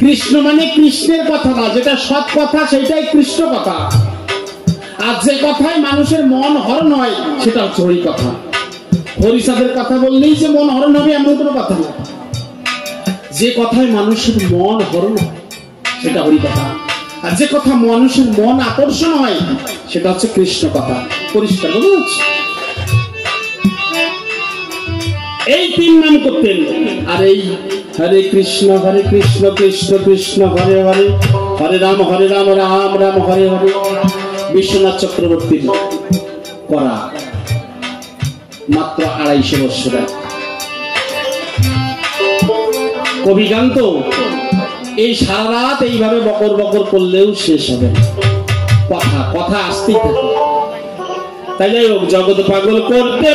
কৃষ্ণ মানে কৃষ্ণের কথা না, যেটা সৎ কথা সেটাই কৃষ্ণ কথা। আর যে কথায় মানুষের মন হরণ হয় সেটা হচ্ছে হরি কথা। হরিচাঁদের কথা বললেই যে মন হরণ হবে এমন কোনো কথা না। যে কথায় মানুষের মন হরণ হয় সেটা হরি কথা, আর যে কথা মানুষের মন আকর্ষণ হয় সেটা হচ্ছে কৃষ্ণ কথা। পরিষ্কার বোঝা যাচ্ছে? এই তিন নাম করতেন। আর এই হরে কৃষ্ণ কৃষ্ণ কৃষ্ণ হরে হরে, হরে রাম রাম রাম হরে হরে, বিশ্বনাথ চক্রবর্তীর করা মাত্র 250 বৎসর। কবিগান্ত এই সারা রাত এইভাবে বকর বকর করলেও শেষ হবে না, কথা কথা আসতেই থাকে। তাই যাই হোক, জগৎ পাগল করতে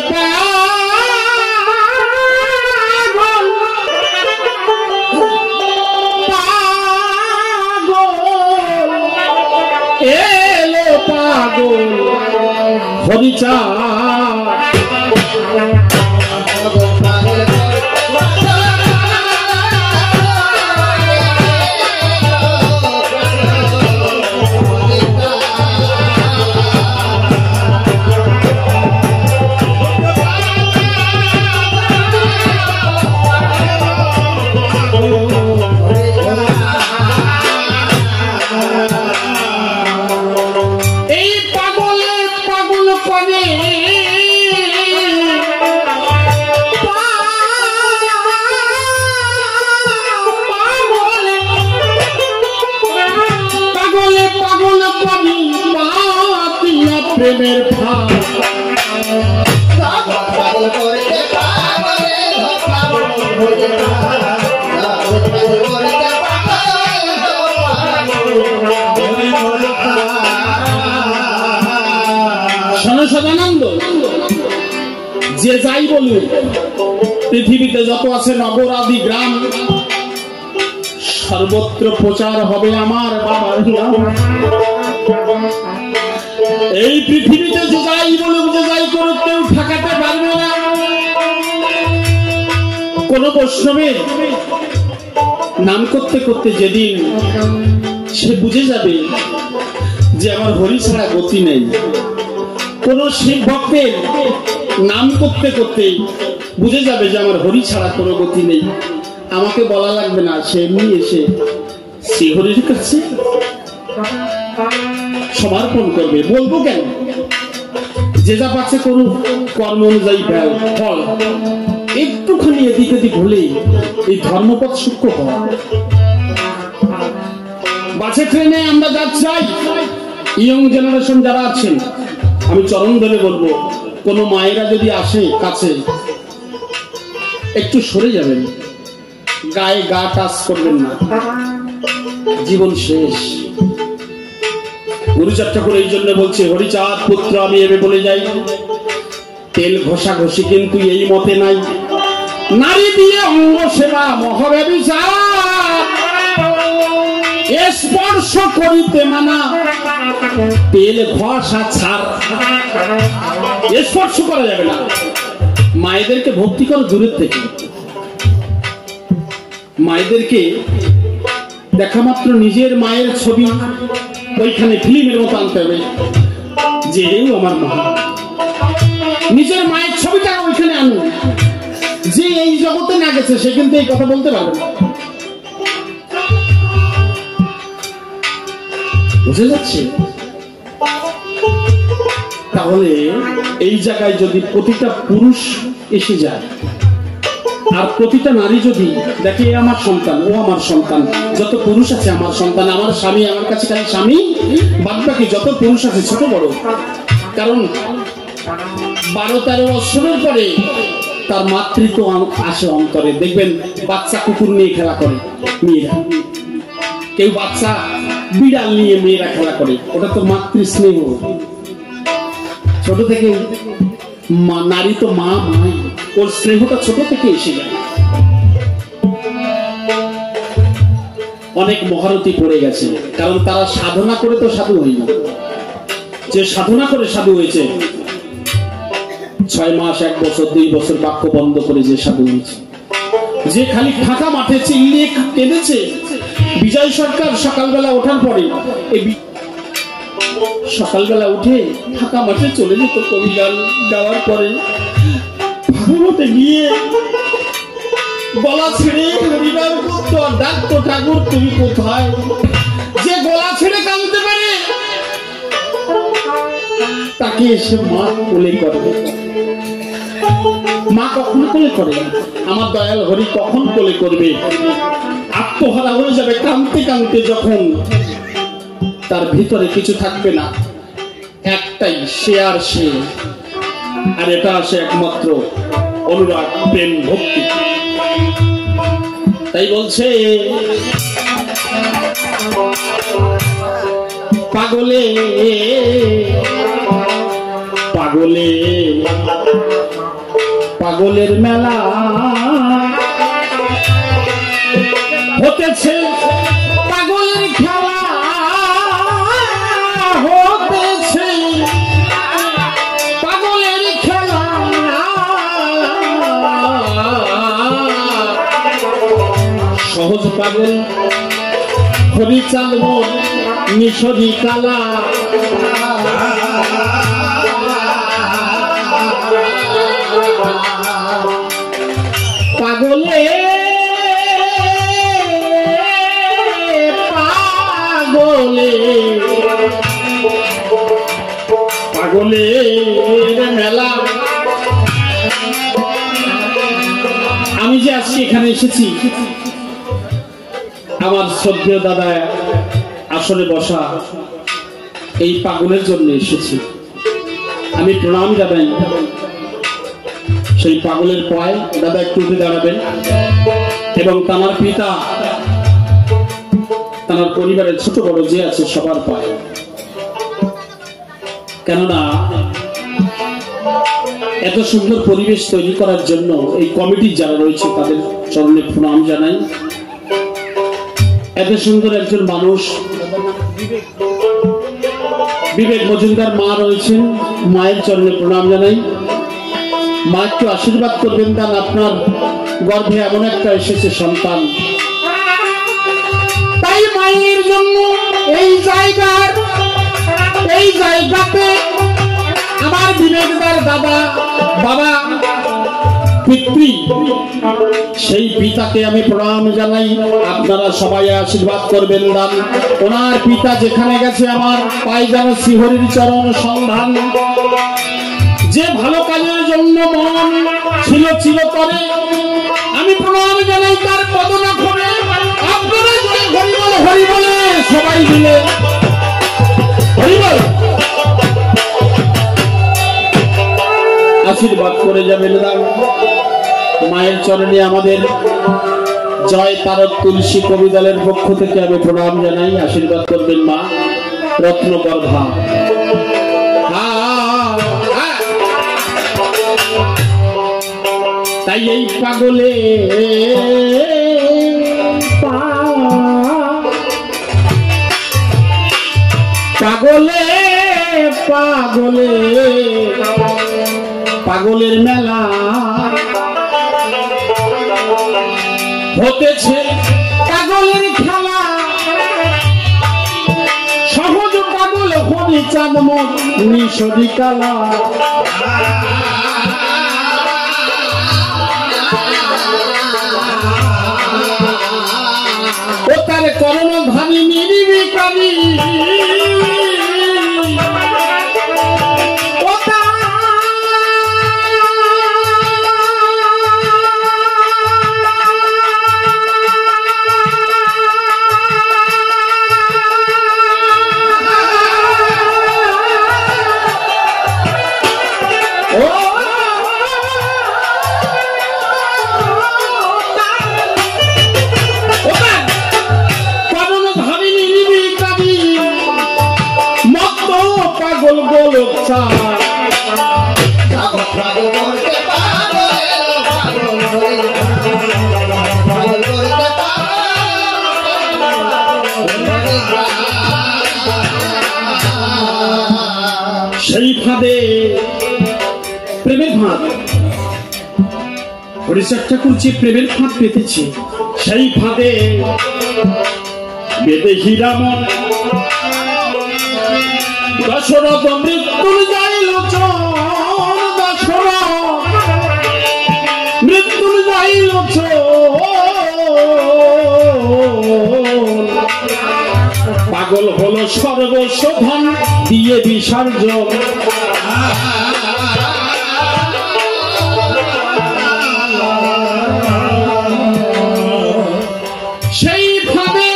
এলো পাগল হরিচাঁদ। প্রেমের ভাব সদানন্দ যে যাই বলুন, পৃথিবীতে যত আছে নগর আদি গ্রাম, সর্বত্র প্রচার হবে আমার বাবার নাম। এই পৃথিবীতে যে যাই বলুক, যে যাই করুক, কেউ ঠেকাতে পারবে না। কোন বৈষ্ণবের নাম করতে করতে যেদিন সে বুঝে যাবে যে আমার হরি ছাড়া গতি নেই, কোন শিব ভক্তের নাম করতে করতে বুঝে যাবে যে আমার হরি ছাড়া কোনো গতি নেই, আমাকে বলা লাগবে না, সে এমনি এসে শ্রী হরির কাছে সমর্পণ করবে। বলবো কেন? যে যা পাচ্ছে করুক, কর্ম অনুযায়ী ফল। একটুখানি এদিক এদিক হলেই এই ধর্মপথ সূক্ষ্ম হওয়া। বাসে ট্রেনে আমরা যা চাই, ইয়ং জেনারেশন যারা আছেন, আমি চরণ ধরে বলবো, কোন মায়েরা যদি আসে কাছে, একটু সরে যাবেন, গায়ে গা টাচ করবেন না, জীবন শেষ। গুরুচাঁদ ঠাকুর এই জন্য বলছে, হরিচাঁদ পুত্র আমি এবে বলে যাই, তেল ঘষা ঘষি কিন্তু এই মতে নাই, নারী দিয়ে অঙ্গ সেবা মহাব্যভিচার, স্পর্শ করিতে মানা, তেল ঘষা ছাড়। স্পর্শ করা যাবে না। মায়েদেরকে ভক্তি করো দূরের থেকে, মায়েদেরকে দেখা মাত্র নিজের মায়ের ছবি ওইখানে ফিল্মের মতো আনতে হবে, যে আমার মা। নিজের মায়ের ছবিটা ওইখানে আনুন। যে এই জগতে না গেছে সে কিন্তু এই কথা বলতে পারবে না। বুঝে যাচ্ছে? তাহলে এই জায়গায় যদি প্রতিটা পুরুষ এসে যায়, আর প্রতিটা নারী যদি দেখে আমার সন্তান, ও আমার সন্তান, যত পুরুষ আছে আমার সন্তান, আমার স্বামী, আমার কাছে খালি স্বামী, বাদ বাকি যত পুরুষ আছে ছোট বড়, কারণ 12-13 বছরের পরে তার মাতৃত্ব আসে অন্তরে। দেখবেন বাচ্চা কুকুর নিয়ে খেলা করে মেয়েরা, কেউ বাচ্চা বিড়াল নিয়ে মেয়েরা খেলা করে, ওটা তো মাতৃ স্নেহ। ছোট থেকে নারী তো মা মাই, ওর স্নেহটা ছোট থেকে এসে যায়। অনেক মহারথী পড়ে গেছে, কারণ তারা সাধনা করে তো সাধু হয়নি। যে সাধনা করে সাধু হয়েছে 6 মাস, 1 বছর, 2 বছর বাক্য বন্ধ করে যে সাধু হয়েছে, যে খালি ফাঁকা মাঠে চিল্লিয়ে কেঁদেছে। বিজয় সরকার সকালবেলা ওঠার পরে, সকালবেলা উঠে ফাঁকা মাঠে চলে যেত কবি গান গাওয়ার পরে, ভাগবতে গিয়ে গলা ছেড়ে হরিনাম করতো আর ডাকতো, ঠাকুর তুমি কোথায়? যে গলা ছেড়ে কাঁদতে পারে তাকে এসে মা কোলে করবে। মা কখন কোলে করে? আমার দয়াল হরি কখন কোলে করবে? আত্মহারা হয়ে যাবে কাঁদতে কাঁদতে, যখন তার ভিতরে কিছু থাকবে না, একটাই সে আর সে, আর এটা আসে একমাত্র অনুরাগ, প্রেম, ভক্তি। তাই বলছে পাগলে পাগলে পাগলের মেলা হতেছে, পাগলের খেলা হতেছে, পাগলের খেলা। সহজ পাগল হরিচাঁদ মোর মিশরি কালা, পাগলে পাগলে পাগলের মেলা। আমি যে আজকে এখানে এসেছি, আমার শ্রদ্ধেয় দাদা আসলে বসা, এই পাগলের জন্য এসেছি। আমি প্রণাম জানাই সেই পাগলের পায়ে। দাদা একটু উঠে দাঁড়াবেন, এবং তার পিতা, তার পরিবারের ছোট বড় যে আছে সবার পায়ে। কেননা এত সুন্দর পরিবেশ তৈরি করার জন্য এই কমিটি যারা রয়েছে তাদের চরণে প্রণাম জানাই। এত সুন্দর একজন মানুষ, বিবেক মজুমদার মা রয়েছেন, মায়ের চরণে প্রণাম জানাই। মা একটু আশীর্বাদ করবেন, কারণ আপনার গর্ভে এমন একটা এসেছে সন্তান। তাই মায়ের জন্য এই জায়গাতে আমার বিবেকদার দাদা, বাবা, পিতৃ, সেই পিতাকে আমি প্রণাম জানাই। আপনারা সবাই আশীর্বাদ করবেন দান। ওনার পিতা যেখানে গেছে আমার পাই যেন শ্রীহরির চরণ সন্ধান। যে ভালো কাজের জন্য মন ছিল চিরতরে, আমি প্রণাম জানাই তার পদনা করে। আপনারা হরি বলে, হরি বলে সবাই মিলে হরি বল আশীর্বাদ করে যাবেন দান। মায়ের চরণে আমাদের জয় তারক তুলসী কবি দলের পক্ষ থেকে আমি প্রণাম জানাই। আশীর্বাদ করবেন মা রত্নগর্ভা। তাই এই পাগলে পাগলে পাগলে পাগলের মেলা হতেছে, পাগলের খেলা। সহজ পাগল হরিচাঁদ মোর মিশরি কালা। ও তার করণধারী নির্বিকারী, চায় সেই ফাঁদে প্রেমের ফাঁদ হরিচাঁদ ঠাকুর যে প্রেমের ফাঁদ পেতেছে সেই ফাঁদে বেদে হীরামন দশরথ মৃত্যুঞ্জয় লোচন দশরথ মৃত্যুঞ্জয় লোচন পাগল হলো সর্বস্ব ধন দিয়ে বিসর্জন সেই ভাবে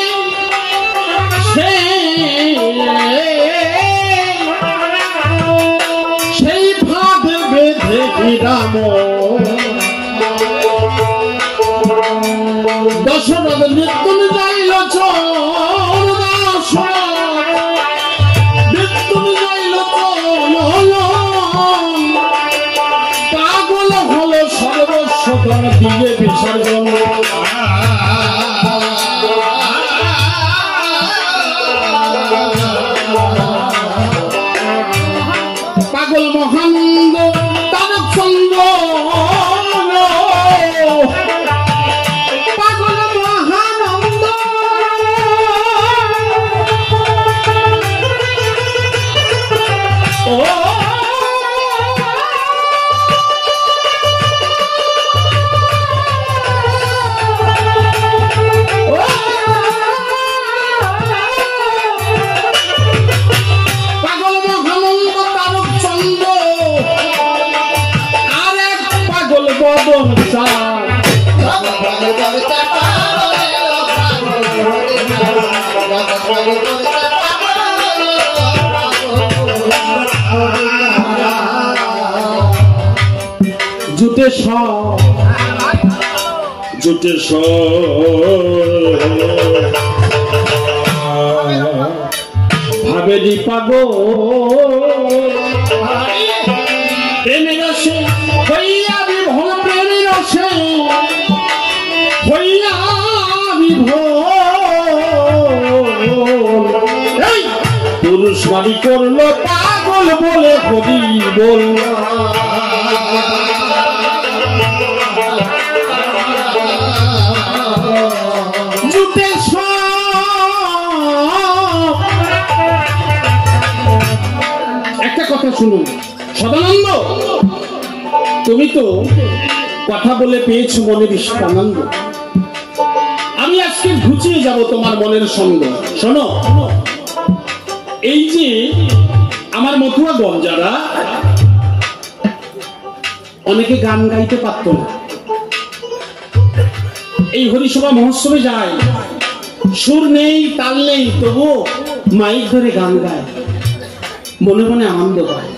সেই ভাবে বেঁধে রাম দশরথ মৃত্যুঞ্জয় লোচন পাগল হলো সর্বস্ব দিয়ে বিসর্জন পাগল মহানন্দ তারক চন্দ্র পাগল মহানন্দ ও জুটে জুটে ভাবেরি পাগো প্রেমের রসে হইয়া বিভোর প্রেমের রসে হইয়া বিভোর পুরুষ বাড়ি করলো পাগল বলে হরি বল জুটে একটা কথা শুনুন সদানন্দ তুমি তো কথা বলে পেয়েছো মনে বিশাল আনন্দ আমি আজকে ঘুচিয়ে যাব তোমার মনের সঙ্গ শোনো এই যে আমার মথুরাগণ যারা অনেকে গান গাইতে পারত না এই হরিসভা মহোৎসবে যায় সুর নেই তাল নেই তবুও মাইক ধরে গান গায় মনে মনে আনন্দ পায়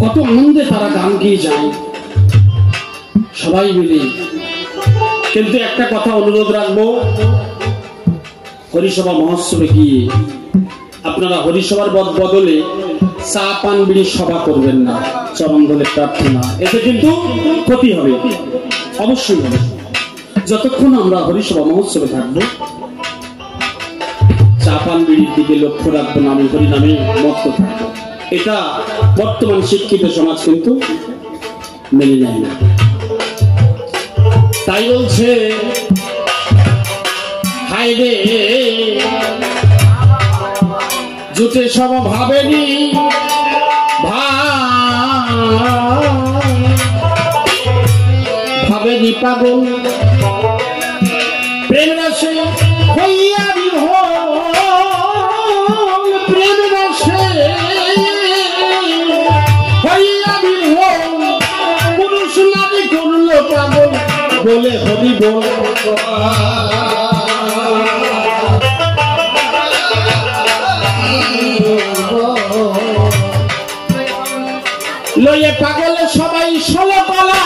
কত আনন্দে তারা গান গিয়ে যায় সবাই মিলে কিন্তু একটা কথা অনুরোধ রাখবো হরিসভা মহোৎসবে গিয়ে আপনারা হরিসভার বদলে চা পান বিড়ির সভা করবেন না চরণ ধরে প্রার্থনা এতে কিন্তু ক্ষতি হবে অবশ্যই হবে যতক্ষণ আমরা হরিসভা মহোৎসবে থাকবো চা পান বিড়ির দিকে লক্ষ্য রাখবো না আমি হরি নামে মত্ত থাকবো এটা বর্তমান শিক্ষিত সমাজ কিন্তু মেনে নেয় না তাই বলছে হায় রে জুটে সব ভাবেনি ভাবেনি পাগল প্রেম রসে হইয়া বিভোর প্রেম রসে হইয়া বিভোর পুরুষ নারী করলো পাগল বলে হরি বল লয়ে পাগল সবাই ষোলো পালায়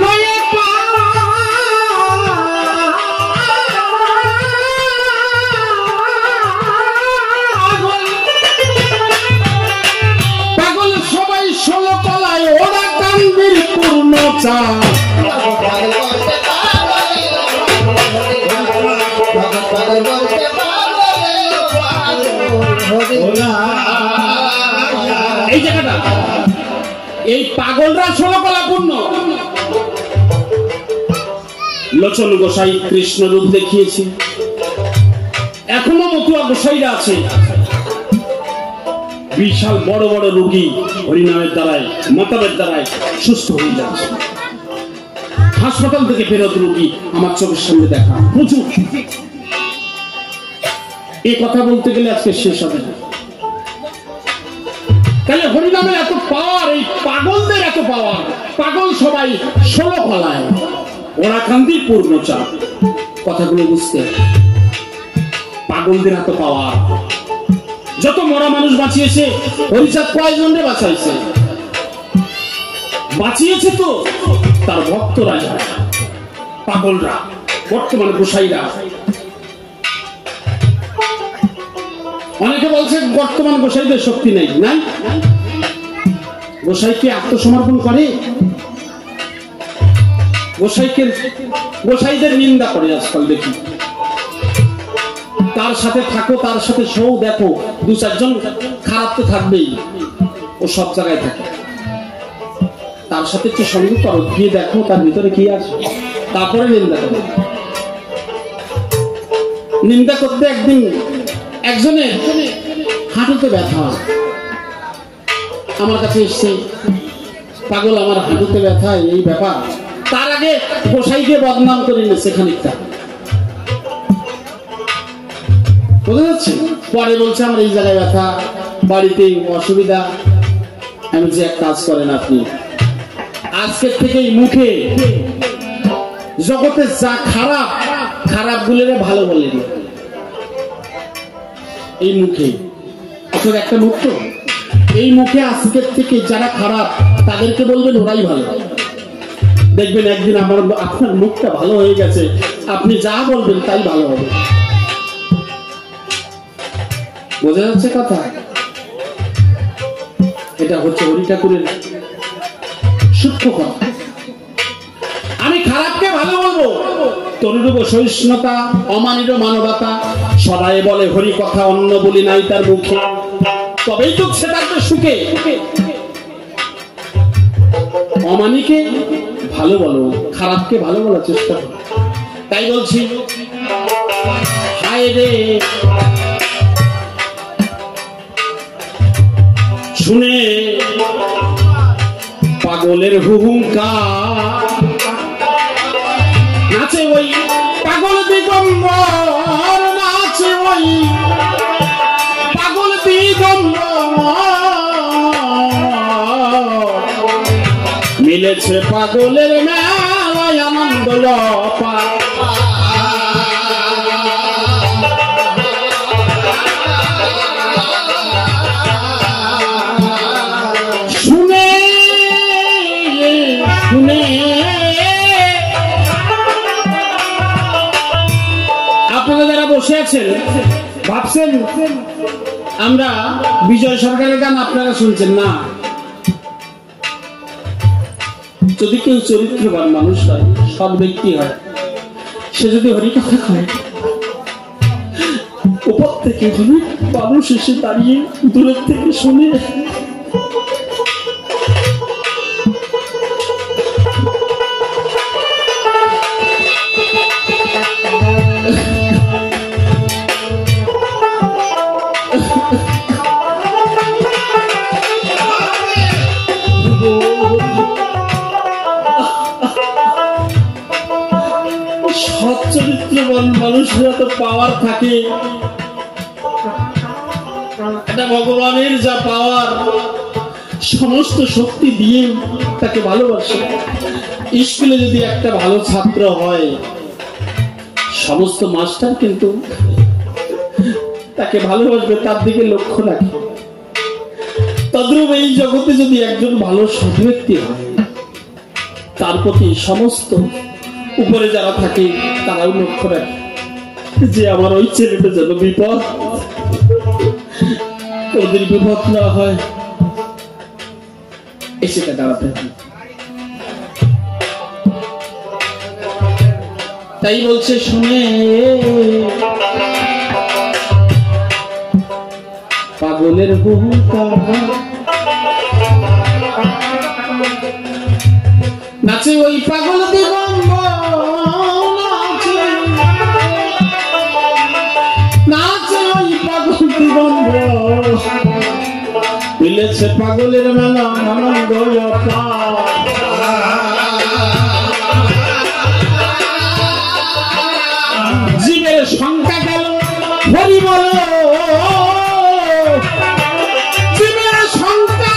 লয়ে এই জায়গাটা এই পাগলরা 16 কলাপূর্ণ। লোচন গোসাই কৃষ্ণ রূপ দেখিয়েছে, এখনো মতুয়া গোসাইরা আছে, বিশাল বড় বড় রোগী হরিনামের দ্বারায় মতবের দ্বারায় সুস্থ হয়ে যাচ্ছে। হাসপাতাল থেকে ফেরত রোগী আমার চোখের সামনে দেখা প্রচুর। এই কথা বলতে গেলে আজকে শেষ হবে না। তাহলে হরিনামের এত পাওয়ার, এই পাগলদের এত পাওয়ার। পাগল সবাই 16 কলায়, ওরা কান্দির পূর্ণচাপ। কথাগুলো বুঝতে হবে। পাগলদের এত পাওয়ার। যত মরা মানুষ বাঁচিয়েছে হরিচাঁদ কয়জনরে বাঁচাইছে? বাঁচিয়েছে তো তার ভক্তরা, যারা পাগলরা, বর্তমান গোসাইরা। অনেকে বলছে বর্তমান গোসাইদের শক্তি নেই। নাই, গোসাইকে আত্মসমর্পণ করে, গোসাইদের নিন্দা করে আজকাল দেখি। তার সাথে থাকো, তার সাথে শো, দেখো 2-4 জন খারাপ তো থাকবেই, ও সব জায়গায় থাকে। তার সাথে একটু সঙ্গ করো, গিয়ে দেখো তার ভিতরে কি আছে, তারপরে নিন্দা করো। নিন্দা করতে একদিন একজনের হাঁটুতে ব্যথা আমার কাছে এসছে, পাগল আমার হাঁটুতে ব্যথা, এই ব্যাপার। তার আগে গোসাইকে বদনাম করে নিচ্ছে খানিকটা, বোঝা যাচ্ছে? পরে বলছে আমার এই জায়গায় ব্যথা, বাড়িতে অসুবিধা। আমি যে এক কাজ করেন আপনি, আজকের থেকে মুখে জগতে যা খারাপ, খারাপ গুলোরে ভালো বলেন। এই মুখে আপনার একটা মুখ তো, এই মুখে আজকের থেকে যারা খারাপ তাদেরকে বলবেন ওরাই ভালো। দেখবেন একদিন আপনার মুখটা ভালো হয়ে গেছে, আপনি যা বলবেন তাই ভালো হবে। বোঝা যাচ্ছে কথা? এটা হচ্ছে হরি ঠাকুরের সূক্ষ্ম কথা। আমি খারাপকে ভালো বলবো, তরুরূপ সহিষ্ণুতা, অমানির মানবতা, সদায় বলে হরি কথা, অন্য বলি নাই তার মুখে, তবেই তো সে থাকবে সুখে। অমানিকে ভালো বলো, খারাপকে ভালো বলার চেষ্টা করো। তাই বলছি, হায় রে শুনে পাগলের হুহুঙ্কার, নাচে ওই পাগল দিগম্বর, নাচে ওই পাগল দিগম্বর, মিলেছে পাগলের মেলায় আনন্দ লপা। আপনারা যারা বসে আছেন ভাবছেন আমরা বিজয় সরকারের গান আপনারা শুনছেন না। যদি কেউ চরিত্রবান মানুষ হয়, সৎ ব্যক্তি হয়, সে যদি হরিকথা হয়, উপর থেকে যদি মানুষ এসে দাঁড়িয়ে দূরের থেকে শুনে, চরিত্রবান মানুষের এত পাওয়ার থাকে, এটা ভগবানের যা পাওয়ার, সমস্ত শক্তি দিয়ে তাকে ভালোবাসে। স্কুলে যদি একটা ভালো ছাত্র হয়, সমস্ত মাস্টার কিন্তু তাকে ভালোবাসবে, তার দিকে লক্ষ্য রাখে। তদ্রূপ এই জগতে যদি একজন ভালো সৎ ব্যক্তি হয়, তার প্রতি সমস্ত উপরে যারা থাকে তারাও লক্ষ্য রাখে যে আমার ওই ছেলেটা যেন বিপদ, ওদের বিপদ না হয়, এসে দাঁড়াতে হবে। তাই বলছে শুনে পাগলের বহুতা নাচে ওই পাগল দিগম্বর নাচে ওই পাগল দিগম্বর মিলেছে পাগলের মেলা আনন্দ জীবের সংখ্যা গেল হরি বল জীবের সংখ্যা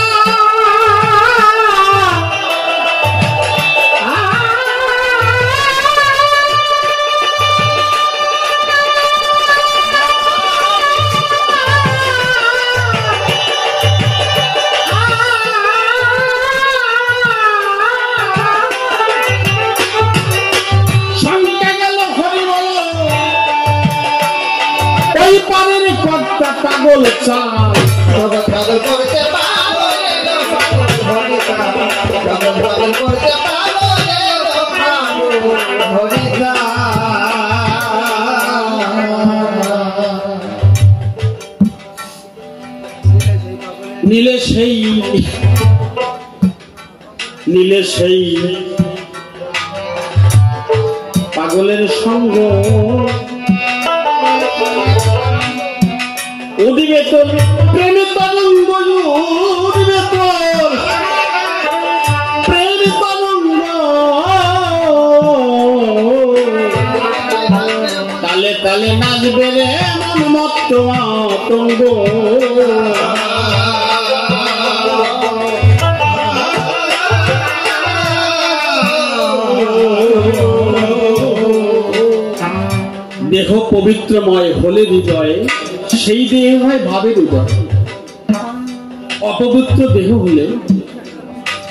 পাগল চাল পাগল করতে নীলে সেই পাগলের সঙ্গ উদিবে তোর প্রেমে তরঙ্গ উদিবে তোর প্রেমে তরঙ্গ তালে তালে নাচবে রে মন মত্ত মাতঙ্গ দেহ পবিত্রময় হলে হৃদয়ে সেই দেহ হয় ভাবের উদয় অপবিত্র দেহ হলে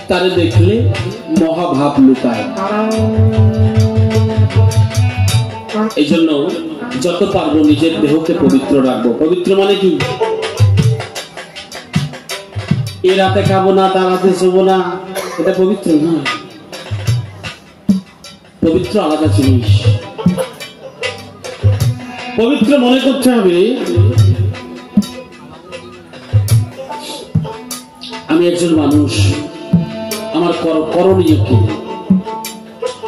তারে দেখলে মহাভাব লুকায় এই জন্য যত পারবো নিজের দেহকে পবিত্র রাখবো পবিত্র মানে কি এ রাতে খাবো না তার রাতে শোবো না এটা পবিত্র না পবিত্র আলাদা জিনিস পবিত্র মনে করতে হবে আমি একজন মানুষ আমার করণীয় কি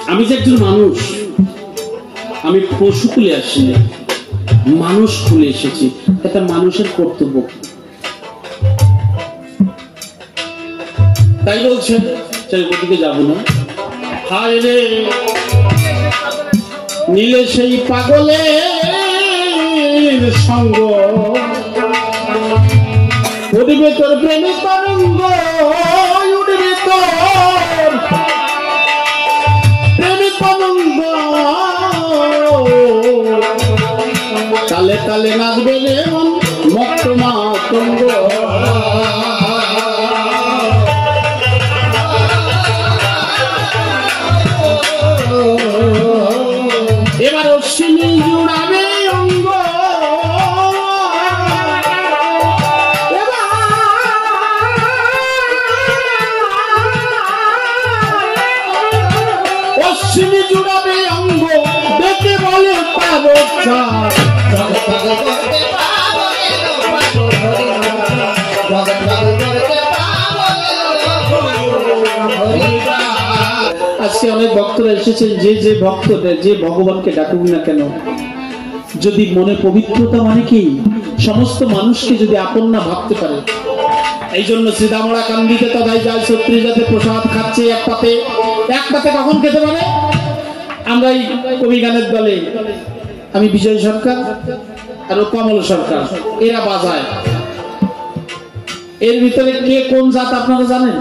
আমি যে একজন মানুষ আমি পশু কুলে আসিনি মানুষ কুলে এসেছি এটা মানুষের কর্তব্য তাই বলছেন চাই ওদিকে যাবো না হায় রে নীলে সেই পাগলের সঙ্গ উঠবে তোর প্রেমে তরঙ্গ উঠবে তোর প্রেমে তরঙ্গ তালে তালে নাচবে রে মন মত্ত মাতঙ্গ এবার অশ্বিনী জুড়াবে অঙ্গ অশ্বিনী জুড়াবে অঙ্গ দেখে বলে আজকে অনেক ভক্তরা এসেছেন যে ভক্তদের যে ভগবানকে ডাকুক না কেন যদি মনে পবিত্রতা মানে কি সমস্ত মানুষকে যদি আপন না ভাবতে পারে এই জন্য শ্রীদামরা কান্দিতে তদাই যায় সত্রী যাতে প্রসাদ খাচ্ছে এক পাতে কখন খেতে পারে আমরা এই কবি গানের দলে আমি বিজয় সরকার আর কমল সরকার এরা বাজায় এর ভিতরে কে কোন জাত আপনারা জানেন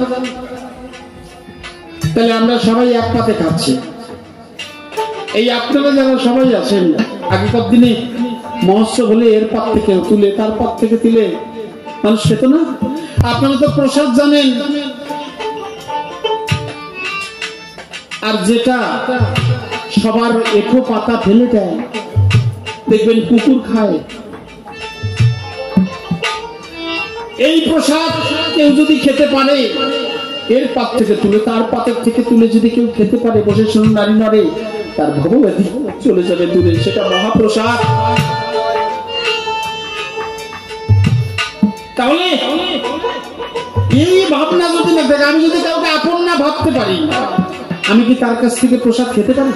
তাহলে আমরা সবাই এক পাতে খাচ্ছি এই আপনারা যারা সবাই আছেন আগেকার দিনে মহোৎসব হলে এর পাত থেকে তুলে তার পাত থেকে তুলে মানুষ খেত না আপনারা তো প্রসাদ জানেন আর যেটা সবার একো পাতা ফেলে দেয় দেখবেন কুকুর খায় এই প্রসাদ কেউ যদি খেতে পারে এর পাত থেকে তুলে তার পাতের থেকে তুলে যদি কেউ খেতে পারে বসে শুনুন নারী নরে তার ভগবতী চলে যাবে দূরে সেটা মহাপ্রসাদ তাহলে এই ভাবনা যদি না থাকে, আমি যদি কাউকে আপন না ভাবতে পারি, আমি কি তার কাছ থেকে প্রসাদ খেতে পারি?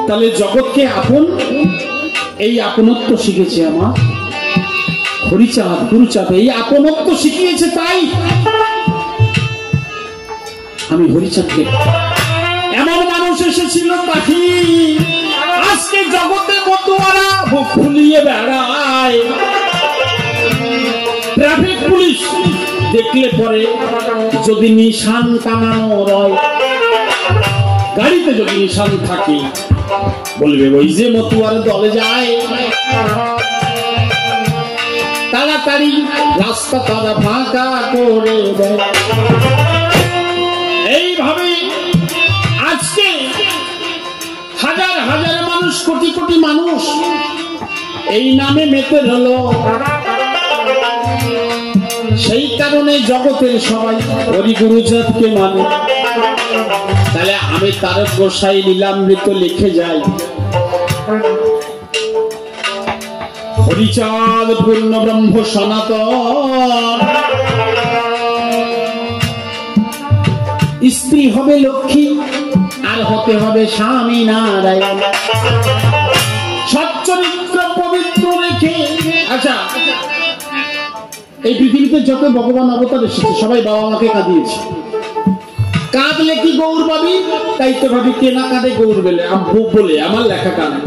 তাহলে জগৎকে আপন, এই আপনত্ব শিখেছে আমার হরিচাঁদ গুরুচাঁদ, এই আপনত্ব শিখিয়েছে। তাই আমি হরিচাঁদকে, এমন মানুষ এসেছিল তাকি আজকে জগতে মতুয়ারা বুক ফুলিয়ে বেড়ায়। ট্রাফিক পুলিশ দেখলে পরে যদি নিশান টানানো রয়, গাড়িতে যদি নিশান থাকে, বলবে ওই যে মতুয়ার দলে যায়। তাড়াতাড়ি রাস্তা তারা ফাঁকা করে দেয়। এইভাবে আজকে হাজার হাজার মানুষ, কোটি কোটি মানুষ এই নামে মেতে হলো। সেই কারণে জগতের সবাই হরি গুরুচাঁদকে মানে। তাহলে আমি তারক গোসাই লীলামৃত লিখে যাই, হরিচাঁদ পূর্ণ ব্রহ্ম সনাতন। স্ত্রী হবে লক্ষ্মী আর হতে হবে স্বামী নারায়ণ, সচ্চরিত্র পবিত্র রেখে। আচ্ছা, এই পৃথিবীতে যত ভগবান অবতার এসেছে সবাই বাবা মাকে কাঁদিয়েছে। কাঁদলে কি গৌর পাবি? তাই তো ভাবি কে না কাঁদে গৌর বলে আমার লেখা কানে।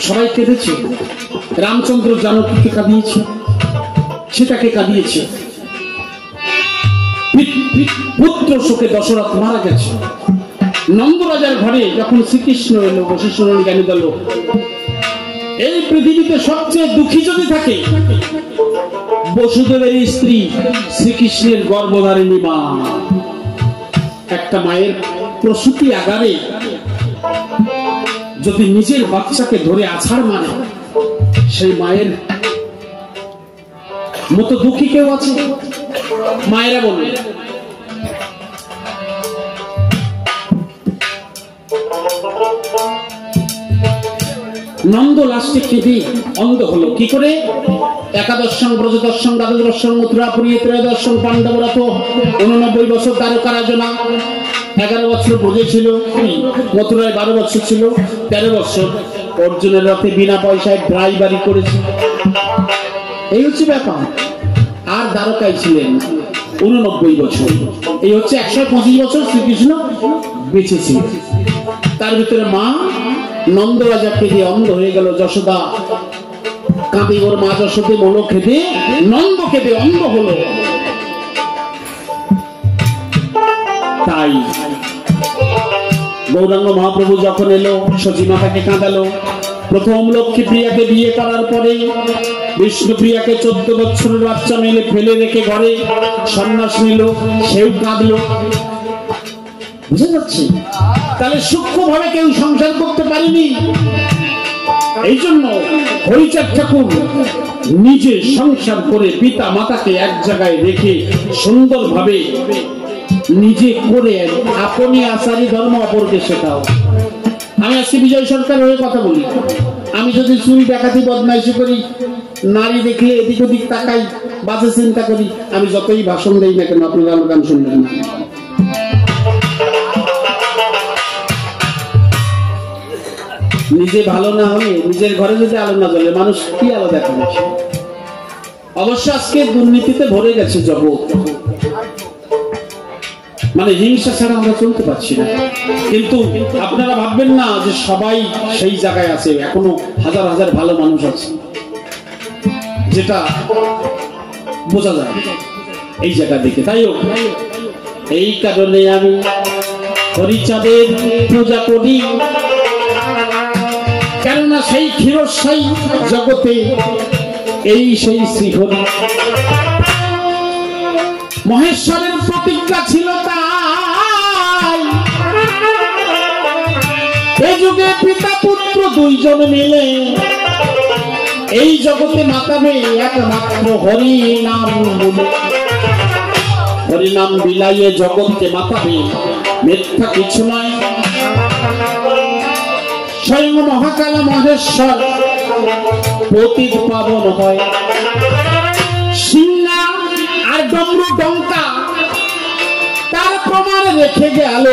সবাই কেঁদেছে। রামচন্দ্র জানকীকে কাঁদিয়েছে, সেটাকে কাঁদিয়েছে। পুত্র শোকে দশরথ মারা গেছে। নন্দরাজার ঘরে যখন শ্রীকৃষ্ণ এলো, বশিষ্ঠ জ্ঞানী দল, এই পৃথিবীতে সবচেয়ে দুঃখী যদি থাকে বসুদেবের স্ত্রী শ্রীকৃষ্ণের গর্ভধারিণী মা। একটা মায়ের প্রসূতি আগারে যদি নিজের বাচ্চাকে ধরে আছাড় মারে, সেই মায়ের মতো দুঃখী কেউ আছে? মায়েরা বলে নন্দ লাস্টে কেঁদে অন্ধ হলো। কি করে? একাদশং ব্রজদর্শন, দ্বাদশং মথুরাপুরী, ত্রয়োদশং পাণ্ডবরথ, 89 বছর দ্বারকারাজনা, 11 বছর ব্রজে ছিল, মথুরায় 12 বছর ছিল, 13 বছর অর্জুনের রথে বিনা পয়সায় ড্রাইভারি করেছে। এই হচ্ছে ব্যাপার। আর দ্বারকায় ছিলেন 89 বছর। এই হচ্ছে 125 বছর শ্রীকৃষ্ণ বেঁচেছে। তার ভিতরে মা নন্দরাজা কেঁদে অন্ধ হয়ে গেল। যশোদা কাঁদে, ওর মা যশোদে মনো খেদে, নন্দ কেঁদে অন্ধ হলো। তাই গৌরাঙ্গ মহাপ্রভু যখন এলো, সতী মাতাকে কাঁদালো। প্রথম লক্ষ্মী প্রিয়াকে বিয়ে করার পরে বিষ্ণুপ্রিয়াকে 14 বছরের বাচ্চা মেলে ফেলে রেখে ঘরে সন্ন্যাস নিল, সেও কাঁদলো। বুঝে যাচ্ছে? তাহলে সূক্ষ্মভাবে কেউ সংসার করতে পারেনি। এই জন্য হরিচাঁদ ঠাকুর নিজে সংসার করে পিতা মাতাকে এক জায়গায় রেখে সুন্দরভাবে নিজে করে আপনি আচারী ধর্ম অপরকে শেখাও। আমি আজকে বিজয় সরকার হয়ে কথা বলি। আমি যদি চুরি ডাকাতি বদমাইশি করি, নারী দেখলে এদিক ওদিক তাকাই, বাজে চিন্তা করি, আমি যতই ভাষণ দেই না কেন আপনারা আমার গান শুনবেন না। নিজে ভালো না হলে, নিজের ঘরে যদি আলো না জ্বলে, মানুষ কি আলো দেখাবে? অবশ্য আজকে দুর্নীতিতে ভরে গেছে জগৎ, মানে হিংসা ছাড়া আমরা চলতে পারছি না। কিন্তু আপনারা ভাববেন না যে সবাই সেই জায়গায় আছে। এখনো হাজার হাজার ভালো মানুষ আছে, যেটা বোঝা যায় এই জায়গা দেখে। তাই এই কারণে আমি হরিচাঁদের পূজা করি, কেননা সেই ক্ষীরসাই জগতে এই সেই শ্রীহরি মহেশ্বরের প্রতিজ্ঞা ছিল। তাই এই যুগে পিতা পুত্র দুইজন মিলে এই জগতে মাতাবে একমাত্র হরি নাম বলে। হরি নাম বিলাইয়ে জগৎকে মাতাবে, মিথ্যা কিছু নয়। স্বয়ং মহাকাল মহেশ্বর পতিত পাবন হয়। সিংহা আর ডমরু ডঙ্কা তার প্রমাণ রেখে গেল